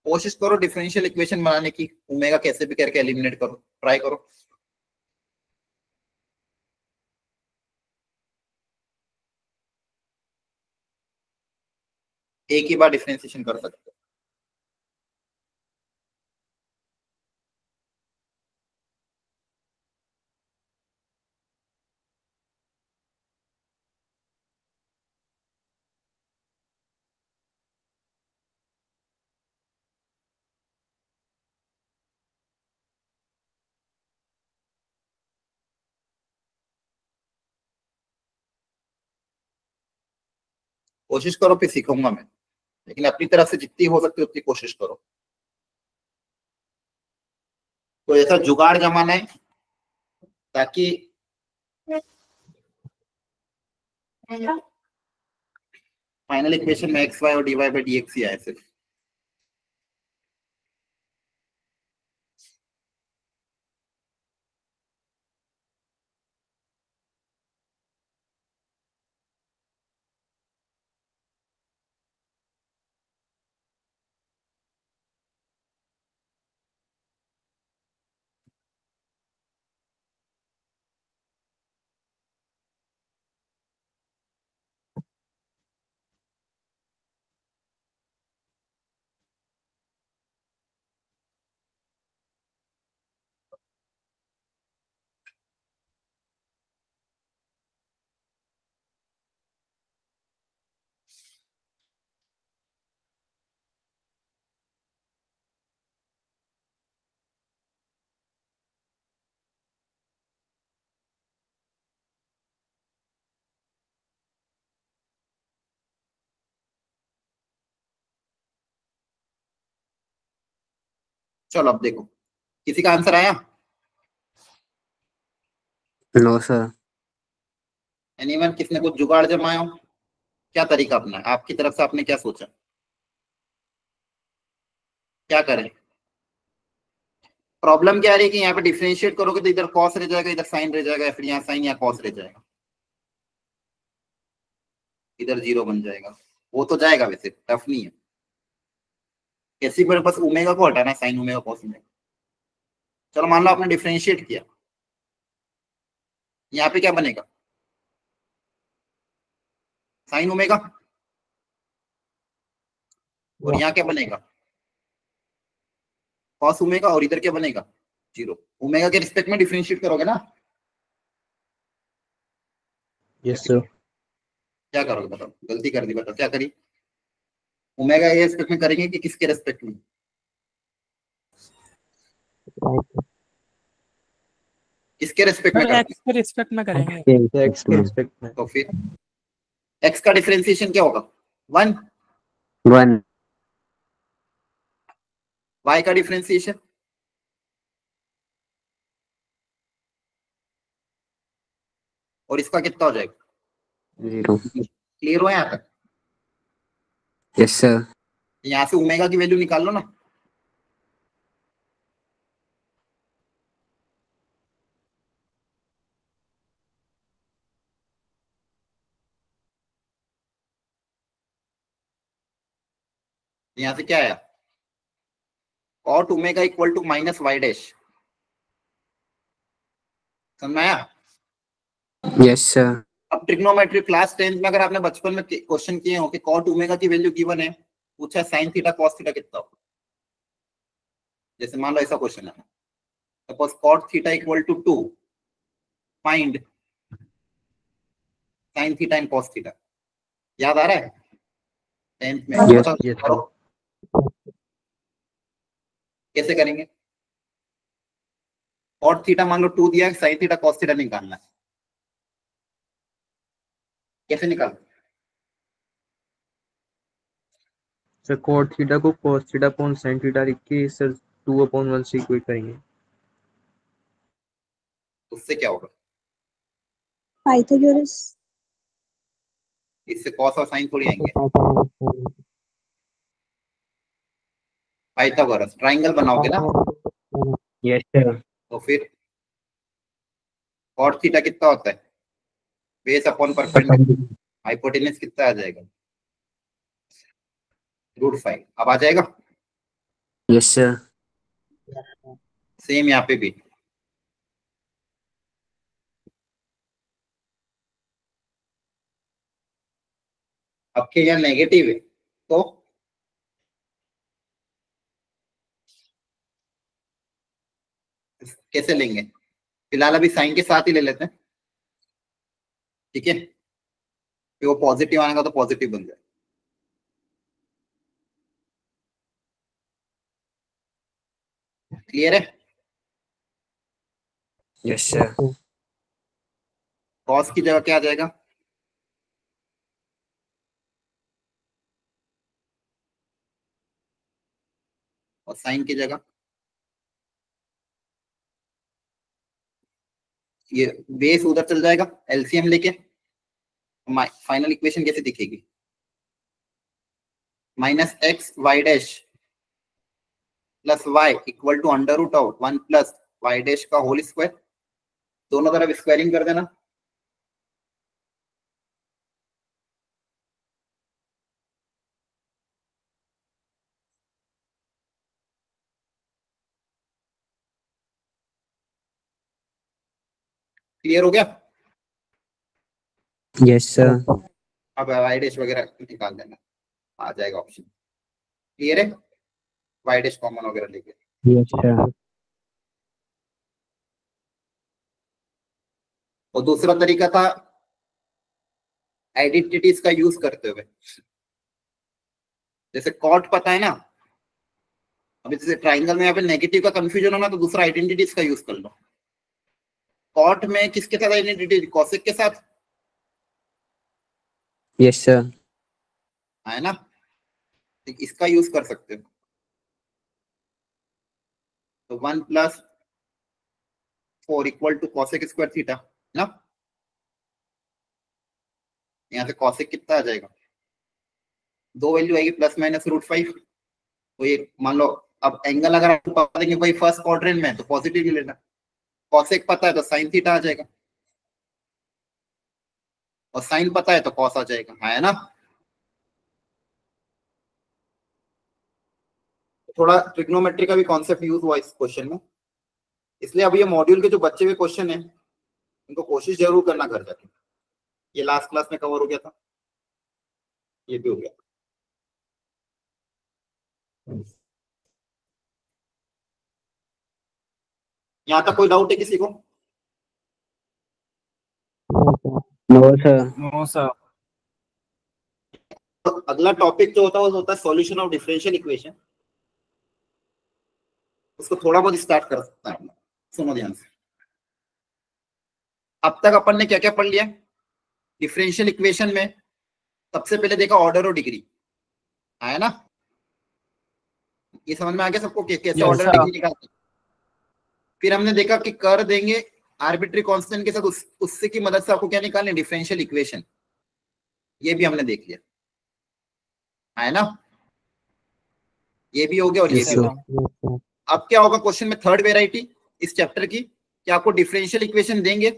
कोशिश करो डिफरेंशियल इक्वेशन बनाने की, ओमेगा कैसे भी करके एलिमिनेट करो, ट्राई करो। एक ही बार डिफरेंशिएशन कर सकते हो। कोशिश करो, फिर सीखूंगा मैं, लेकिन अपनी तरफ से जितनी हो सकती है उतनी कोशिश करो। तो ऐसा जुगाड़ जमाना है ताकि फाइनल इक्वेशन में एक्स वाई और d y by d x ही आए सिर्फ। चलो अब देखो, किसी का आंसर आया? No sir. एनीवन, किसने कुछ जुगाड़ जमाया हो? क्या तरीका अपना है? आपकी तरफ से आपने क्या सोचा, क्या करें? प्रॉब्लम क्या आ रही है कि यहाँ पे डिफरेंशिएट करोगे तो इधर कॉस रह जाएगा, इधर साइन रह जाएगा, या फिर यहाँ साइन या कॉस रह जाएगा, इधर जीरो बन जाएगा। वो तो जाएगा, वैसे टफ नहीं है। कैसी पर बस ओमेगा को हटाना है, साइन ओमेगा कॉस ओमेगा। चलो मान लो आपने डिफरेंशिएट किया, यहाँ पे क्या बनेगा? Sine omega. और यहाँ क्या बनेगा? Cos omega. और इधर क्या बनेगा? जीरो। ओमेगा के रिस्पेक्ट में डिफरेंशिएट करोगे ना? Yes sir. क्या करोगे बताओ? गलती कर दी, बताओ क्या करी? ओमेगा के रिस्पेक्ट में करेंगे कि किसके रिस्पेक्ट में? किसके रिस्पेक्ट में सर करते एक्स के रिस्पेक्ट में करेंगे। एक्स के रिस्पेक्ट में। हैं? तो फिर एक्स का डिफरेंशिएशन क्या होगा? 1। 1 वाई का डिफरेंशिएशन? और इसका कितना हो जाएगा? 0। क्लियर हो यहाँ तक? Yes sir. यहाँ से ओमेगा की वैल्यू निकाल लो ना। यहाँ से क्या आया? Cot omega equal to minus y dash. समझ में आया? Yes sir. अब ट्रिग्नोमेट्री क्लास 10 में अगर आपने बचपन में क्वेश्चन किए हो कि कॉट ओमेगा की वैल्यू गिवन है, पूछा साइन थीटा कॉस थीटा कितना होगा, जैसे मान लो ऐसा क्वेश्चन है, suppose cot theta equal to 2, find sine theta and cos theta. याद आ रहा है 10th में? Yes. बताओ यस करो, सर। कैसे करेंगे? कॉट थीटा मान लो 2 दिया है, साइन थीटा कॉस थीटा निकालना है, कैसे निकाल? सर कॉट थीटा को cos theta upon sin theta लिख के सर 2/1 से इक्वेट करेंगे। उससे क्या होगा? पाइथागोरस। इससे कॉस और साइन थोड़ी आएंगे। पाइथागोरस ट्राइंगल बनाओगे ना, यस सर। तो फिर कॉट थीटा कितना होता है? Base upon perpendicular. हाइपोटेनस कितना आ जाएगा? √5। अब आ जाएगा? Yes sir. सेम यहाँ पे भी। अब के यहाँ नेगेटिव है तो कैसे लेंगे? फिलहाल अभी साइन के साथ ही ले लेते हैं, ठीक है? फिर वो पॉजिटिव आएगा तो पॉजिटिव बन जाए। क्लियर है? Yes sir. कॉस की जगह क्या आ जाएगा? और साइन की जगह ये बेस उधर चल जाएगा एलसीएम लेके, फाइनल इक्वेशन कैसे दिखेगी, minus x Y dash plus y equal to under root of 1 plus y dash का होल स्क्वायर, दोनों तरफ स्क्वायरिंग कर देना। क्लियर हो गया? Yes sir. अब वाई डैश वगैरह निकाल देना, आ जाएगा ऑप्शन। क्लियर है? वाई डैश कॉमन वगैरह लेके। Yes sir. और दूसरा तरीका था आइडेंटिटीज का यूज करते हुए, जैसे कॉट पता है ना, अभी जैसे ट्राइंगल में यहाँ पे नेगेटिव का कंफ्यूजन होना तो दूसरा आइडेंटिटीज का यूज कर लो। कॉट में किसके साथ आइडेंटिटी, कॉसेक के साथ, यस सर। है ना, इसका यूज कर सकते हो। तो 1 plus 4 equal to cosec square theta ना, यहाँ से कॉसेक कितना आ जाएगा, दो वैल्यू आएगी प्लस माइनस √5। तो ये मान लो अब एंगल अगर आपको पता देंगे भाई फर्स्ट क्वाड्रेंट में तो पॉजिटिव ही लेना, कॉसेक पता है तो साइन थीटा आ जाएगा, और साइन पता है तो कॉस आ जाएगा, है ना। थोड़ा ट्रिग्नोमेट्री का भी कॉन्सेप्ट यूज हुआ इस क्वेश्चन में, इसलिए अब ये मॉड्यूल के जो बच्चे हुए क्वेश्चन है उनको कोशिश जरूर करना घर जाके। ये लास्ट क्लास में कवर हो गया था, ये भी हो गया। यहाँ तक कोई डाउट है किसी को? No sir. No sir. अगला टॉपिक जो होता है वो होता है सॉल्यूशन ऑफ डिफरेंशियल इक्वेशन। उसको थोड़ा बहुत स्टार्ट कर सकता है, सुनो ध्यान से। अब तक अपन ने क्या क्या पढ़ लिया डिफरेंशियल इक्वेशन में? सबसे पहले देखा ऑर्डर और डिग्री, है ना, ये समझ में आ गया सबको कैसे ऑर्डर डिग्री निकालते। फिर हमने देखा कि कर देंगे आर्बिट्री कांस्टेंट के साथ उससे की मदद से आपको क्या निकालने, डिफरेंशियल इक्वेशन, ये भी हमने देख लिया, है ना, ये भी हो गया और ये भी हो गया। अब क्या होगा क्वेश्चन में, थर्ड वेराइटी इस चैप्टर की, कि आपको डिफरेंशियल इक्वेशन देंगे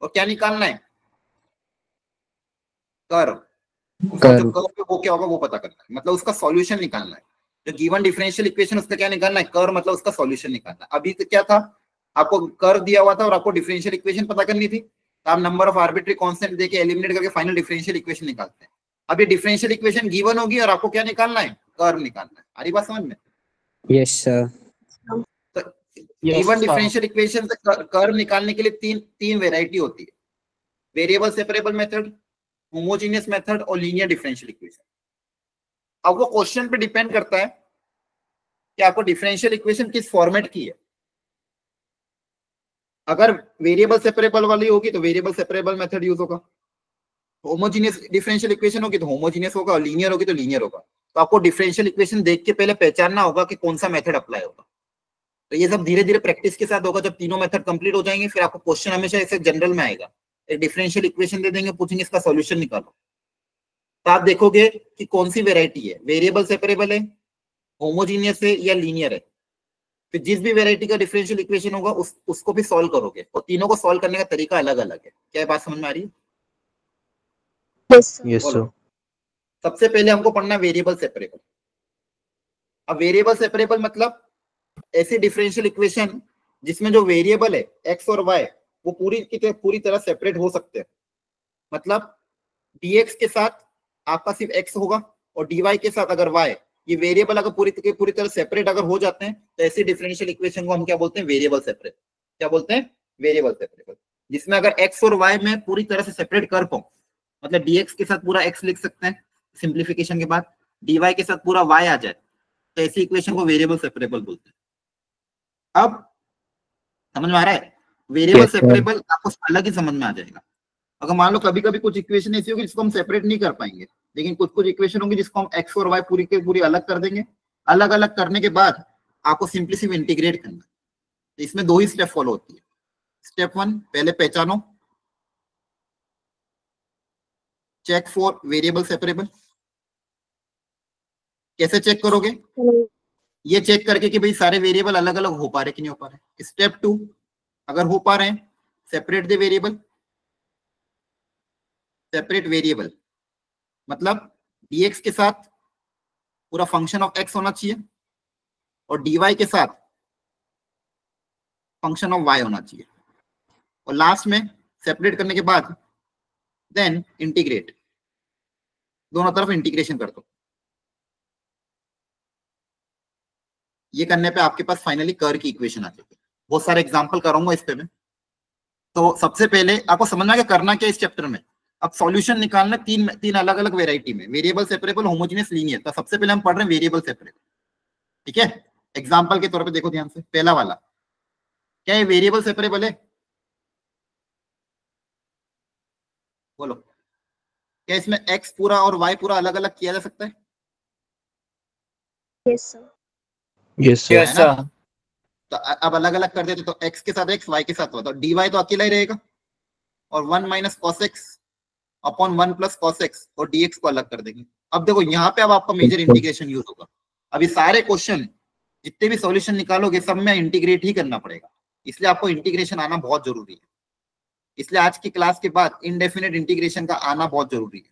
और क्या निकालना है, कर्व। जो कर्व पे वो क्या होगा वो पता करना है, मतलब उसका सॉल्यूशन निकालना है। जो गिवन डिफरेंशियल इक्वेशन उसका क्या निकालना है, कर्व, मतलब उसका सॉल्यूशन निकालना है। अभी तो क्या था, आपको कर्व दिया हुआ था और आपको डिफरेंशियल इक्वेशन पता करनी थी, तो आप नंबर ऑफ आर्बिट्री कांस्टेंट देके एलिमिनेट करके फाइनल डिफरेंशियल इक्वेशन निकालते हैं। अभी डिफरेंशियल इक्वेशन गिवन होगी और आपको क्या निकालना है, कर्व निकालना है। आरी बात समझ में? Yes sir. तो गिवन डिफरेंशियल इक्वेशन से कर्व निकालने के लिए तीन वेराइटी होती है, variable separable method, homogeneous method और लीनियर डिफरेंशियल इक्वेशन। अब वो क्वेश्चन पे डिपेंड करता है कि आपको डिफरेंशियल इक्वेशन किस फॉर्मेट की है। अगर वेरिएबल सेपरेबल वाली होगी तो वेरिएबल सेपरेबल मेथड यूज होगा, होमोजेनियस डिफरेंशियल इक्वेशन होगी तो होमोजेनियस होगा, और लीनियर होगी तो लीनियर होगा। तो आपको डिफरेंशियल इक्वेशन देख के पहले पहचानना होगा कि कौन सा मेथड अप्लाई होगा। तो ये सब धीरे धीरे प्रैक्टिस के साथ होगा। जब तीनों मेथड कंप्लीट हो जाएंगे फिर आपको क्वेश्चन हमेशा ऐसे जनरल में आएगा, एक डिफरेंशियल इक्वेशन दे देंगे, पूछेंगे इसका सॉल्यूशन निकालो, तो आप देखोगे कि कौन सी वेराइटी है, वेरिएबल सेपरेबल है, होमोजीनियस है या लीनियर है। फिर जिस भी वेराइटी का डिफरेंशियल इक्वेशन होगा उसको भी सॉल्व करोगे, और तीनों को सॉल्व करने का तरीका अलग अलग है। क्या बात समझ में आ रही है? Yes sir. सबसे पहले हमको पढ़ना वेरिएबल सेपरेबल। अब वेरिएबल सेपरेबल मतलब ऐसी डिफरेंशियल इक्वेशन जिसमें जो वेरिएबल है एक्स और वाई वो पूरी तरह सेपरेट हो सकते हैं। मतलब dx के साथ आपका सिर्फ x होगा और dy के साथ अगर y, ये वेरिएबल अगर पूरी तरह सेपरेट अगर हो जाते हैं तो ऐसी डिफरेंशियल इक्वेशन को हम क्या बोलते हैं, वेरिएबल सेपरेट। क्या बोलते हैं? Variable separable. जिसमें अगर x और y में पूरी तरह से सेपरेट कर पाऊं, मतलब dx के साथ पूरा x लिख सकते हैं सिंप्लीफिकेशन के बाद, dy के साथ पूरा y आ जाए, तो ऐसी इक्वेशन को वेरिएबल सेपरेबल बोलते हैं। अब समझ में आ रहा है? वेरिएबल सेपरेबल आपको अलग ही समझ में आ जाएगा। अगर मान लो कभी कभी कुछ इक्वेशन ऐसी होगी जिसको हम सेपरेट नहीं कर पाएंगे, लेकिन कुछ इक्वेशन होंगी जिसको हम एक्स और वाई पूरी के पूरी अलग कर देंगे। अलग अलग करने के बाद आपको सिंपली सिर्फ इंटीग्रेट करना है। तो इसमें दो ही स्टेप फॉलो होती है। स्टेप 1 पहले पहचानो, चेक फॉर वेरिएबल सेपरेबल। कैसे चेक करोगे? ये चेक करके कि भाई सारे वेरिएबल अलग अलग हो पा रहे कि नहीं हो पा रहे। स्टेप 2 अगर हो पा रहे हैं, separate the variable. Separate variable मतलब dx के साथ पूरा फंक्शन ऑफ x होना चाहिए और dy के साथ फंक्शन ऑफ y होना चाहिए। और लास्ट में सेपरेट करने के बाद देन इंटीग्रेट, दोनों तरफ इंटीग्रेशन कर दो। ये करने पे आपके पास फाइनली कर्व की इक्वेशन आ जाएगी। बहुत सारे एग्जांपल करूंगा इस पे मैं। तो सबसे पहले आपको समझना है कि करना क्या इस चैप्टर में। अब सॉल्यूशन निकालना तीन तीन अलग अलग वेराइटी में, वेरिएबल सेपरेबल, होमोजेनियस, लीनियर। तो सबसे पहले हम पढ़ रहे हैं वेरिएबल सेपरेबल, ठीक है। एग्जांपल के तौर पे देखो ध्यान से, पहला वाला, क्या ये वेरिएबल सेपरेबल है? बोलो, क्या इसमें x पूरा और y पूरा अलग अलग किया जा सकता है? Yes sir. Yes sir. Yes है ना? सर। तो अब अलग अलग कर देते तो x के साथ x, y के साथ होता, dy तो अकेला ही रहेगा और 1 minus cos x upon 1 plus cos x और dx को अलग कर देंगे। अब देखो यहाँ पे अब आपका मेजर इंटीग्रेशन यूज होगा। अभी सारे क्वेश्चन जितने भी सॉल्यूशन निकालोगे सब में इंटीग्रेट ही करना पड़ेगा, इसलिए आपको इंटीग्रेशन आना बहुत जरूरी है। इसलिए आज की क्लास के बाद इनडेफिनेट इंटीग्रेशन का आना बहुत जरूरी है,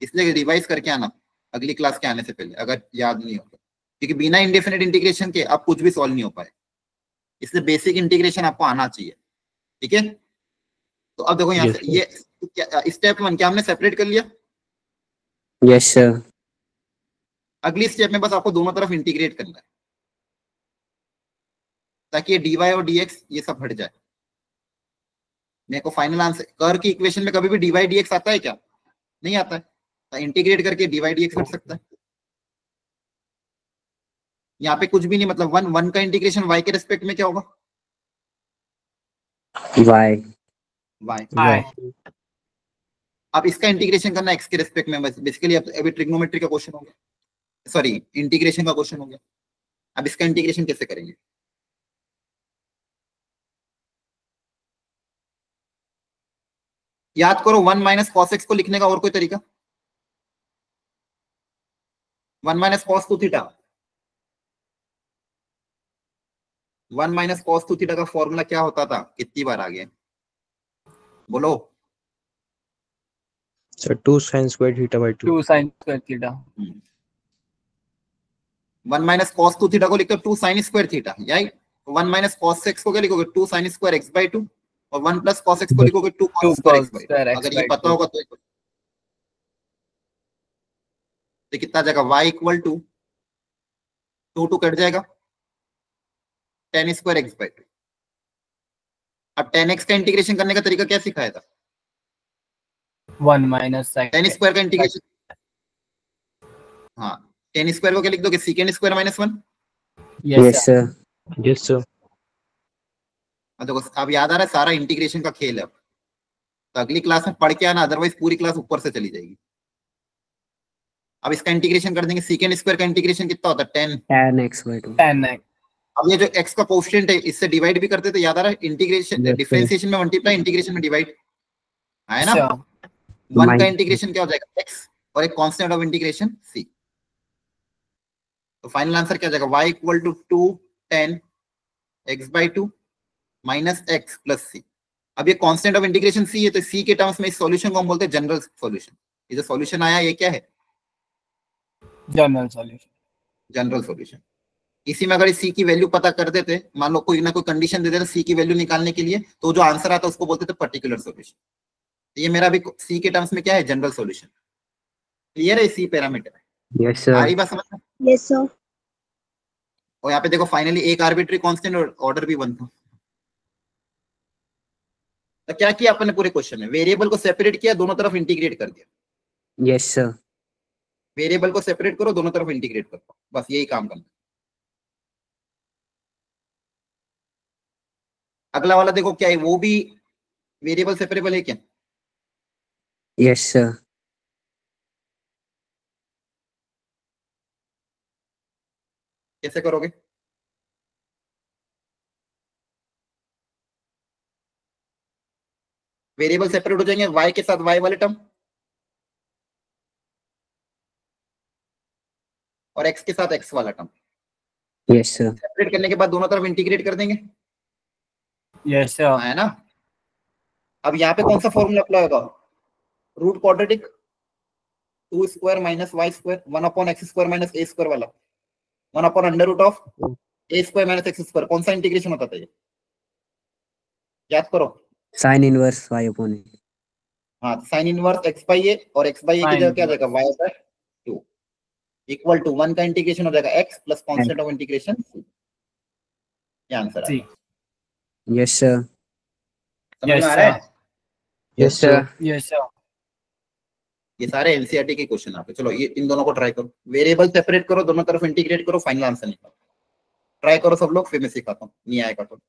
इसलिए रिवाइज करके आना अगली क्लास के आने से पहले अगर याद नहीं होगा, क्योंकि बिना इंडेफिनेट इंटीग्रेशन के आप कुछ भी सॉल्व नहीं हो पाए। इसलिए बेसिक इंटीग्रेशन आपको आना चाहिए, ठीक है। तो अब देखो यहाँ Yes, से ये स्टेप 1 क्या हमने सेपरेट कर लिया। Yes sir. अगली स्टेप में बस आपको दोनों तरफ इंटीग्रेट करना है ताकि ये dy और dx ये सब हट जाए। मेरे को फाइनल आंसर कर्व की इक्वेशन में कभी भी dy dx आता है क्या? नहीं आता है। तो इंटीग्रेट करके dy dx हट सकता है। यहाँ पे कुछ भी नहीं, मतलब 1 का इंटीग्रेशन y के रेस्पेक्ट में क्या होगा? वाई। y। बाय। अब इसका इंटीग्रेशन करना x के रेस्पेक्ट में, बेसिकली अभी ट्रिग्नोमेट्री का क्वेश्चन हो गया, सॉरी इंटीग्रेशन का क्वेश्चन हो गया। अब इसका इंटीग्रेशन कैसे करेंगे? याद करो 1 माइनस कॉस एक्स को लिखने का और कोई तरीका? 1 minus cos 2 theta, 1 minus cos 2 theta का फॉर्मूला क्या होता था? कितनी बार आ गया बोलो? Sir 2 sin square theta by 2. 2 sin square theta. 1 minus cos 2 theta को लिखते 2 साइन स्क्वायर थीटा, यानी 1 माइनस कॉस एक्स को क्या लिखोगे? 2 साइन स्क्वायर एक्स बाई 2, और 1 प्लस कॉस एक्स को लिखोगे 2 2 cos square cos x by 2। Square x अगर ये बाई पता 2। होगा तो कितना आ जाएगा? y इक्वल टू 2 कट जाएगा, tan स्क्वायर एक्स बाई 2। अब tan x का इंटीग्रेशन करने का तरीका क्या सिखाया था? 1 माइनस tan स्क्वायर का इंटीग्रेशन, हाँ, tan स्क्वायर को क्या लिख दोगे? Second square minus 1। Yes yes sir. Sir. Yes, sir. देखो अब याद आ रहा है, सारा इंटीग्रेशन का खेल है। तो अगली क्लास में पढ़ के आना, अदरवाइज पूरी क्लास ऊपर से चली जाएगी। अब इसका इंटीग्रेशन कर देंगे, सेकंड स्क्वायर का इंटीग्रेशन कितना होता है? 10। tan x by 2। 10 x। अब ये जो x का कोएफिशिएंट है इससे डिवाइड भी करते थे, याद आ रहा है? Integration Yes, sir. डिफरेंशिएशन में मल्टीप्लाई, इंटीग्रेशन में डिवाइड, है ना? सर 1 का Minus- इंटीग्रेशन क्या हो जाएगा? x, और एक कांस्टेंट ऑफ इंटीग्रेशन c। तो फाइनल आंसर क्या हो जाएगा? y equal to 2 10 x by 2 minus x plus c। अब ये कांस्टेंट ऑफ इंटीग्रेशन c है, तो c के टर्म्स में इस सॉल्यूशन को हम बोलते हैं जनरल सॉल्यूशन। ये जो सॉल्यूशन आया ये क्या है? General solution. General solution. इसी में अगर सी की वैल्यू पता कर देते, मान लो कोई ना कोई कंडीशन दे देते सी की वैल्यू निकालने के लिए, तो जो आंसर आता उसको बोलते थे पर्टिकुलर सॉल्यूशन। ये मेरा भी सी के टर्म्स में क्या है? General solution. क्लियर है? सी पैरामीटर Yes आ sir. रही बात समझ में? Yes sir. और यहाँ पे देखो फाइनली एक आर्बिट्री कांस्टेंट और ऑर्डर भी वन था। तो क्या किया अपन ने पूरे क्वेश्चन में? वेरिएबल को सेपरेट किया, दोनों तरफ इंटीग्रेट कर दिया। Yes sir. वेरिएबल को सेपरेट करो, दोनों तरफ इंटीग्रेट करो, बस यही काम करना। अगला वाला देखो क्या है, वो भी वेरिएबल सेपरेबल है क्या? Yes sir. कैसे करोगे? वेरिएबल सेपरेट हो जाएंगे, y के साथ y वाले टर्म और x के साथ x वाला टर्म। Yes sir. सेपरेट करने के बाद दोनों तरफ इंटीग्रेट कर देंगे, यस सर। है ना। अब यहाँ पे कौन सा फॉर्मूला अप्लाई होगा, root quadratic 2 square minus y square 1 upon x square minus a square वाला 1 upon under root of a square minus x square. कौन सा इंटीग्रेशन होता था ये, याद करो। Sine inverse y upon a. हाँ, sine inverse x by a, और एक्स बाई ए की Sin जगह क्या जाएगा, वाई बाय 2 इक्वल टू 1 का इंटीग्रेशन हो जाएगा x plus constant of integration c। ये आंसर सी। है। Yes sir. समझ यस में आ रहा है। Yes sir. Yes sir. ये सारे एनसीईआरटी के क्वेश्चन आप, चलो ये इन दोनों को ट्राई करो, वेरिएबल सेपरेट करो, दोनों तरफ इंटीग्रेट करो, फाइनल आंसर निकालो। ट्राई करो सब लोग, फिर मैं सिखाता हूँ, नहीं आएगा तो।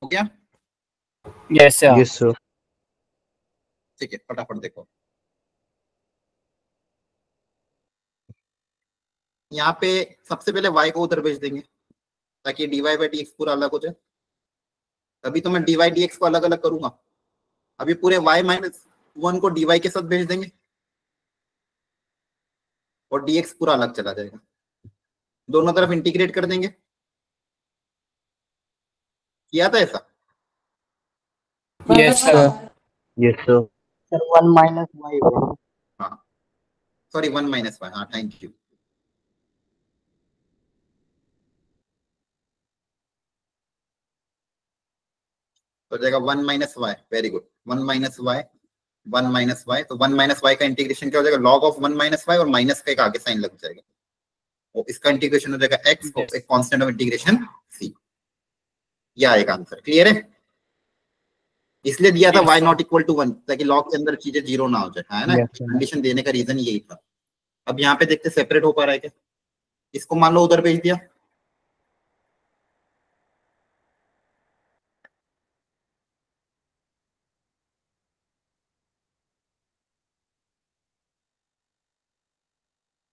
हो गया? Yes, sir. Yes, sir. ठीक है, फटाफट देखो। यहाँ पे सबसे पहले y को उधर भेज देंगे ताकि dy बाई dx पूरा अलग हो जाए। तभी तो मैं dy dx को अलग अलग करूंगा। अभी पूरे y माइनस 1 को dy के साथ भेज देंगे और dx पूरा अलग चला जाएगा। दोनों तरफ इंटीग्रेट कर देंगे। किया था ऐसा? Yes, sir. Yes, sir. Sir 1 minus y होगा। हाँ, सॉरी 1 माइनस वाई। हाँ, थैंक यू। तो हो जाएगा 1 minus y. Very good. 1 minus y, 1 minus y. तो 1 माइनस वाई का इंटीग्रेशन क्या हो जाएगा? लॉग ऑफ 1 माइनस वाई, और माइनस का एक आगे साइन लग जाएगा। और इसका इंटीग्रेशन हो जाएगा एक्स, Yes. एक कांस्टेंट ऑफ इंटीग्रेशन सी। यह आएगा आंसर। क्लियर है? इसलिए दिया था Yes, y sir. Not equal to 1 ताकि लॉग के अंदर चीजें जीरो ना हो जाए, है ना? Yes, sir. कंडीशन देने का रीजन यही था। अब यहाँ पे देखते सेपरेट हो पा रहा है क्या? इसको मान लो उधर भेज दिया।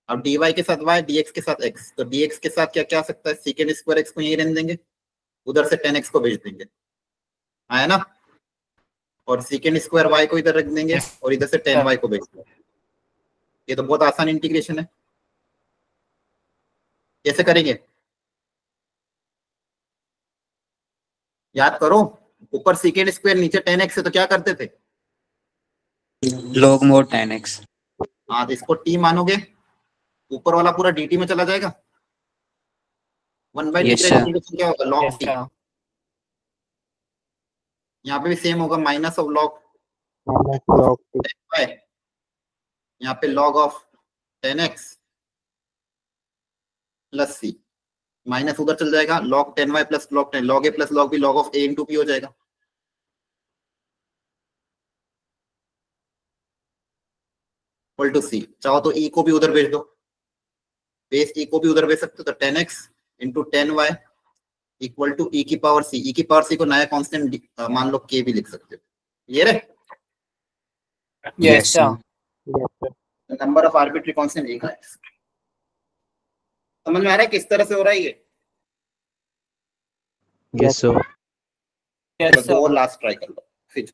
अब dy के साथ y, dx के साथ x। तो dx के साथ क्या क्या आ सकता है? सेकेंड स्क्वायर x को यहीं रहने देंगे, उधर से 10x को भेज देंगे, आया ना? और सेकेंड स्क्वायर y को इधर रख देंगे Yes, और इधर से 10y को भेज देंगे। ये तो बहुत आसान इंटीग्रेशन है। कैसे करेंगे? याद करो, ऊपर सेकेंड स्क्वायर नीचे 10x है तो क्या करते थे? log mod 10x। हाँ, तो इसको t मानोगे, ऊपर वाला पूरा dt में चला जाएगा। 1 बाई टी Yes, का sir. इंटीग्रेशन क्या होगा? Log yes, t. sir. यहाँ पे भी सेम होगा, minus of log minus log t. 10y, यहाँ पे log of 10x plus c. Minus उधर चल जाएगा, log 10y plus log 10, log a plus log b, log of a into p हो जाएगा। Equal to c. चाहो तो ई को भी उधर भेज दो, बेस ई को भी उधर भेज सकते हो। तो 10x into 10y equal to ई की पावर सी। ई की पावर सी को नया कांस्टेंट मान लो के भी लिख सकते हो। ये रे Yes, sir. Yes sir. Number of arbitrary constant एक है। समझ में आ रहा है किस तरह से हो रहा है ये? Yes, sir. Yes, तो sir. दो और लास्ट ट्राई कर लो फिर।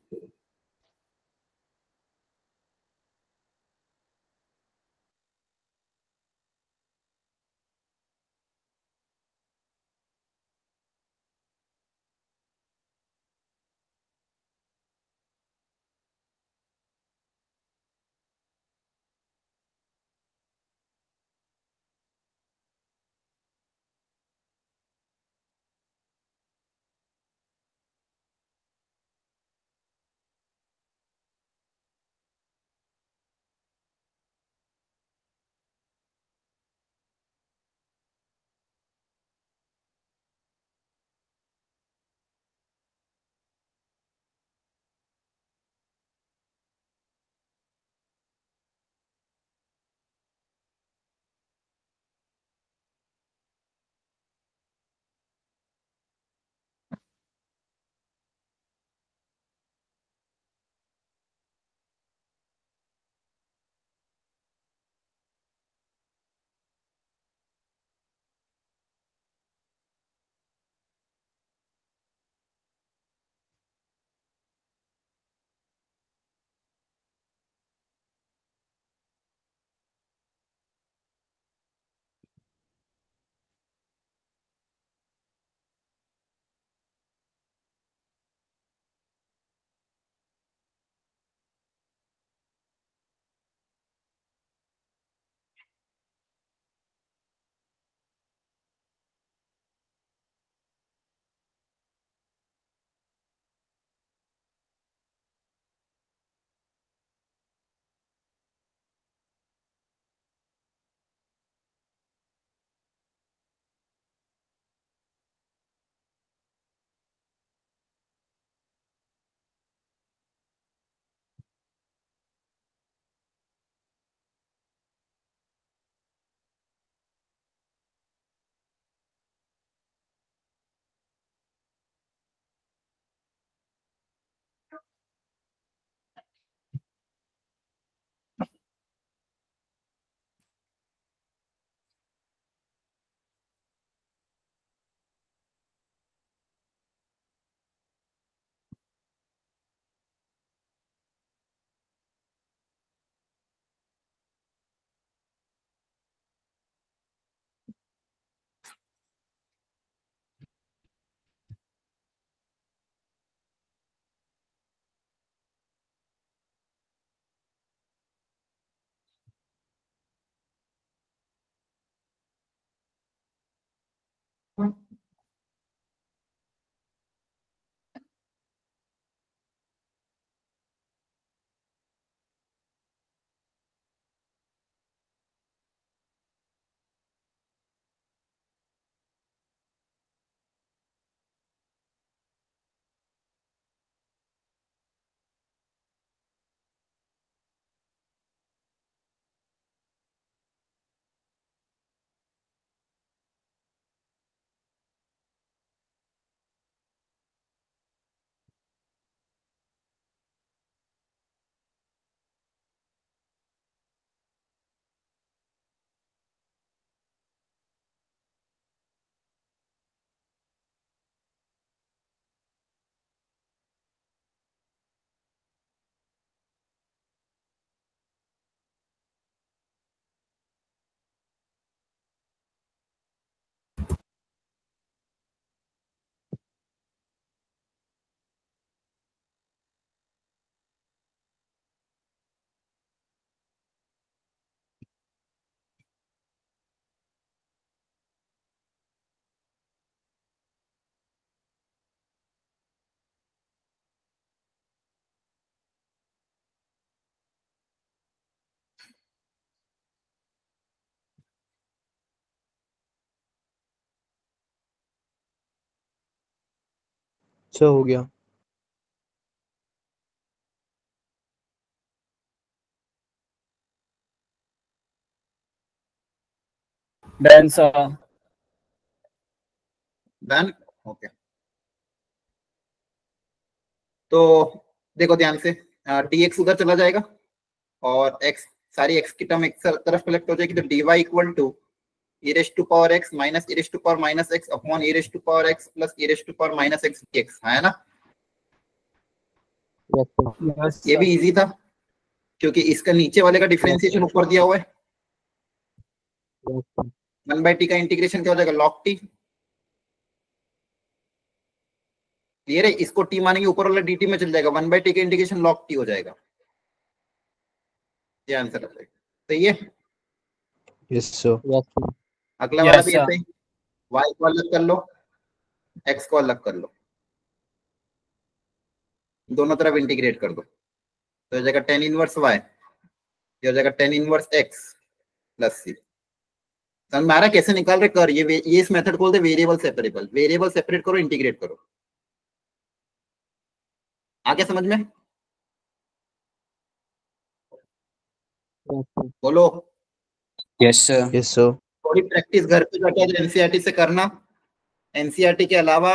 सर हो गया। Done, sir. Done, okay. तो देखो ध्यान से, dx उधर चला जाएगा और x, सारी x की टर्म एक तरफ कलेक्ट हो जाएगी, तो dy equal to e raise to power x minus e raise to power minus x upon e raise to power x plus e raise to power minus x dx, है ना? Yes, sir. Yes, ये sir. भी easy था क्योंकि इसका नीचे वाले का डिफरेंशिएशन ऊपर दिया हुआ है। Yes, sir. 1/t का इंटीग्रेशन क्या हो जाएगा, log t। क्लियर है? इसको t मानेंगे ऊपर वाला dt में चल जाएगा, 1/t का इंटीग्रेशन log t हो जाएगा। ये आंसर आ जाएगा। सही है? Yes sir. Yes, sir. अगला वाला Yes, भी sir. ऐसे ही, y को अलग कर लो, x को अलग कर लो, दोनों तरफ इंटीग्रेट कर दो, तो हो जाएगा tan इनवर्स y, ये हो जाएगा tan inverse x plus c। समझ में आ रहा है कैसे निकाल रहे कर? ये इस मेथड को बोलते हैं वेरिएबल सेपरेबल। वेरिएबल सेपरेट करो, इंटीग्रेट करो। आगे समझ में? Yes, sir. बोलो। Yes sir. Yes sir. थोड़ी प्रैक्टिस घर पे जाकर एनसीईआरटी से करना। एनसीईआरटी के अलावा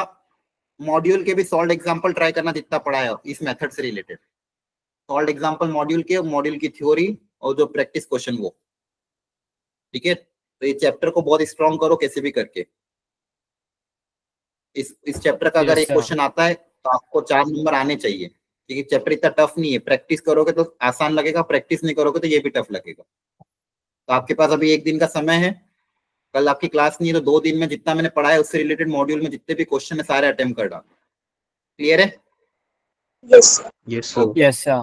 मॉड्यूल के भी सॉल्व एग्जांपल ट्राई करना जितना पढ़ा है इस मेथड से रिलेटेड। सॉल्व एग्जांपल मॉड्यूल के, मॉड्यूल की थ्योरी और जो प्रैक्टिस क्वेश्चन वो, ठीक है? तो ये चैप्टर को बहुत स्ट्रॉन्ग करो कैसे भी करके। इस चैप्टर का अगर Yes, एक sir. क्वेश्चन आता है तो आपको 4 नंबर आने चाहिए, क्योंकि चैप्टर इतना टफ नहीं है। प्रैक्टिस करोगे तो आसान लगेगा, प्रैक्टिस नहीं करोगे तो ये भी टफ लगेगा। तो आपके पास अभी 1 दिन का समय है, कल आपकी क्लास नहीं है, तो 2 दिन में जितना मैंने पढ़ा है उससे रिलेटेड मॉड्यूल में जितने भी क्वेश्चन है सारे अटेम्प्ट कर डालो। क्लियर है? Yes, sir. Yes sir. Yes, sir.